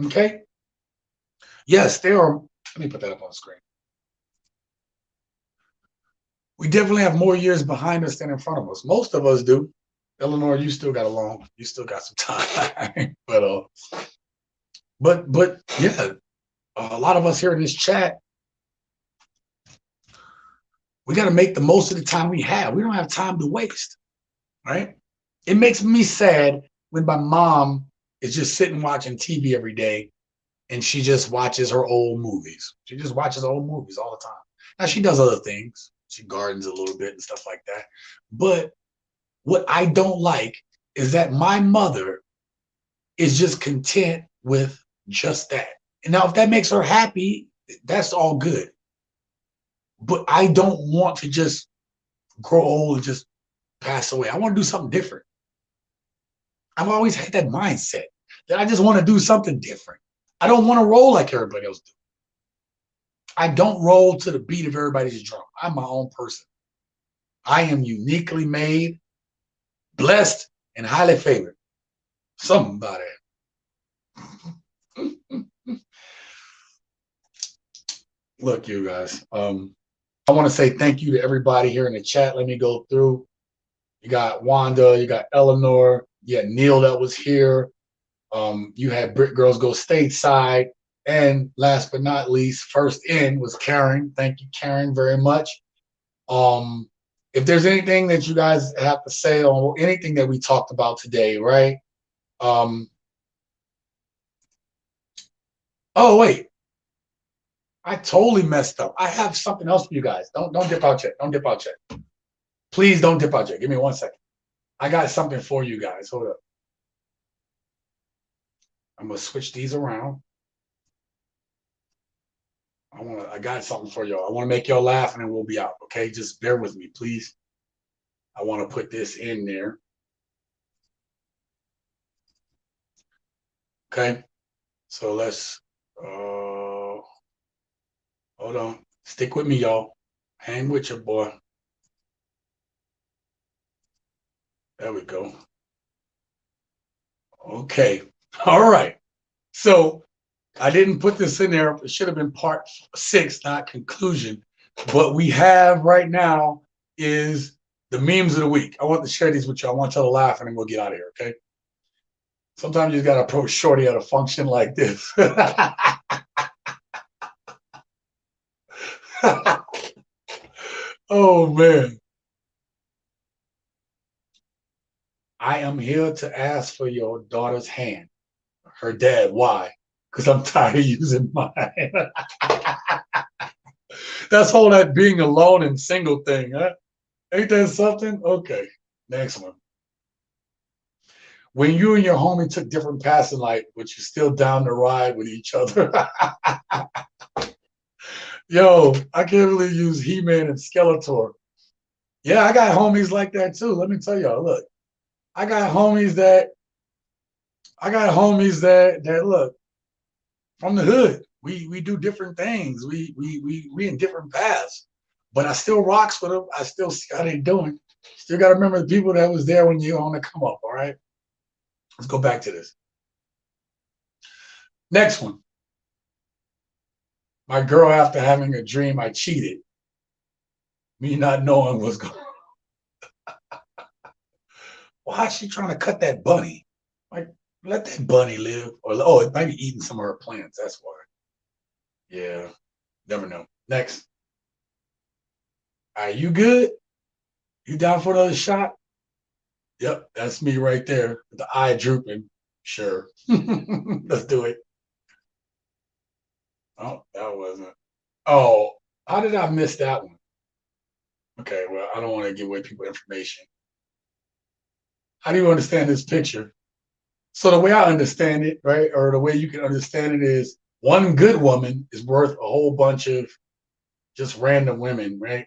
Okay? Yes, there are. Let me put that up on the screen. We definitely have more years behind us than in front of us. Most of us do. Eleanor, you still got you still got some time. but yeah, a lot of us here in this chat, we got to make the most of the time we have. We don't have time to waste, right? It makes me sad when my mom is just sitting watching TV every day and she just watches her old movies. She just watches old movies all the time. Now she does other things. She gardens a little bit and stuff like that. But what I don't like is that my mother is just content with just that. And now if that makes her happy, that's all good. But I don't want to just grow old and just pass away. I want to do something different. I've always had that mindset that I just want to do something different. I don't want to roll like everybody else do. I don't roll to the beat of everybody's drum. I'm my own person. I am uniquely made, blessed, and highly favored. Somebody. Look, you guys. I want to say thank you to everybody here in the chat. Let me go through. You got Wanda, you got Eleanor, you had Neil that was here. You had Brick Girls Go Stateside. And last but not least, first in was Karen. Thank you, Karen, very much. If there's anything that you guys have to say on anything that we talked about today, right? Oh, wait. I totally messed up. I have something else for you guys. Don't dip out yet. Don't dip out yet. Please don't dip out yet. Give me 1 second. I got something for you guys. Hold up. I'm gonna switch these around. I got something for y'all. I want to make y'all laugh and then we'll be out. Okay, just bear with me, please. I want to put this in there. Okay, so let's hold on. Stick with me, y'all. Hang with your boy. There we go. Okay. All right. So I didn't put this in there. It should have been part 6, not conclusion. What we have right now is the memes of the week. I want to share these with you. I want y'all to laugh and then we'll get out of here, okay? Sometimes you just got to approach Shorty at a function like this. Oh, man. I am here to ask for your daughter's hand. Her dad, why? Because I'm tired of using mine. That's all that being alone and single thing, huh? Ain't that something? Okay, next one. When you and your homie took different paths in life, but you're still down the ride with each other. Yo, I can't really use He-Man and Skeletor. Yeah, I got homies like that too. Let me tell y'all, look. I got homies that look from the hood. We do different things. We in different paths. But I still rocks with them. I still see how they doing. Still got to remember the people that was there when you on the come up, all right? Let's go back to this. Next one. My girl, after having a dream, I cheated. Me not knowing what's going on. Why is she trying to cut that bunny? Like, let that bunny live. Or, oh, it might be eating some of her plants. That's why. Yeah, never know. Next. Are you good? You down for another shot? Yep, that's me right there. With the eye drooping. Sure. Let's do it. Oh, that wasn't. Oh, how did I miss that one? Okay, well, I don't want to give away people information. How do you understand this picture? So the way I understand it, right, or the way you can understand it is one good woman is worth a whole bunch of just random women, right?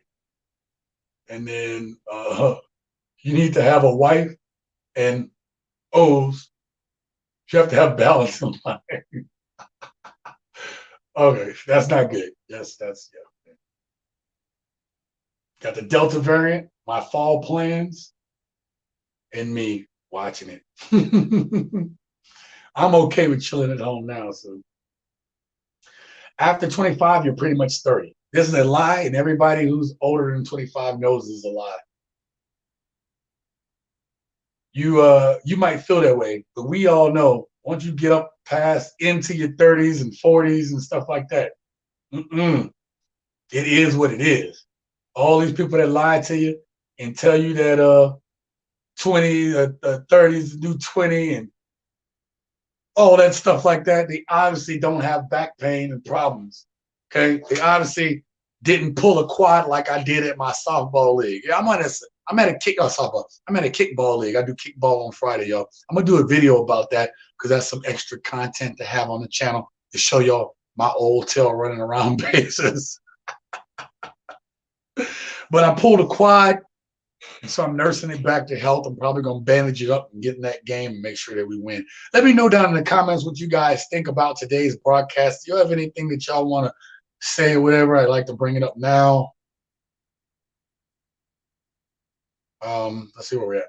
And then you need to have a wife and O's. You have to have balance in life. Okay, that's not good. Yes, that's yeah. Got the Delta variant, my fall plans, and me watching it. I'm okay with chilling at home now. So after 25, you're pretty much 30. This is a lie, and everybody who's older than 25 knows this is a lie. You might feel that way, but we all know once you get up past into your 30s and 40s and stuff like that, it is what it is. All these people that lie to you and tell you that 20, 30s do 20 and all that stuff like that, they obviously don't have back pain and problems. Okay, they obviously didn't pull a quad like I did at my softball league. Yeah, I'm at a softball. I'm at a kickball league. I do kickball on Friday, y'all. I'm gonna do a video about that because that's some extra content to have on the channel to show y'all my old tail running around bases. But I pulled a quad, and so I'm nursing it back to health. I'm probably going to bandage it up and get in that game and make sure that we win. Let me know down in the comments what you guys think about today's broadcast. Do you have anything that y'all want to say or whatever? I'd like to bring it up now. Let's see where we're at.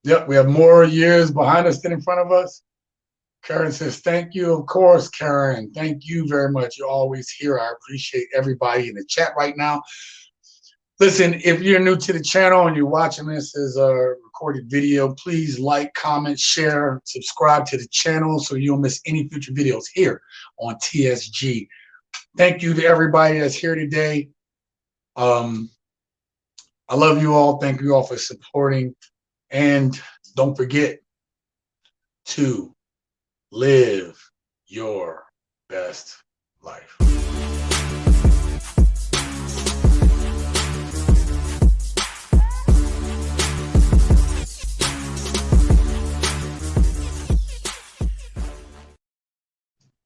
Yep, we have more years behind us than in front of us. Karen says, thank you. Of course, Karen. Thank you very much. You're always here. I appreciate everybody in the chat right now. Listen, if you're new to the channel and you're watching this as a recorded video, please like, comment, share, subscribe to the channel so you don't miss any future videos here on TSG. Thank you to everybody that's here today. I love you all. Thank you all for supporting. And don't forget to live your best life.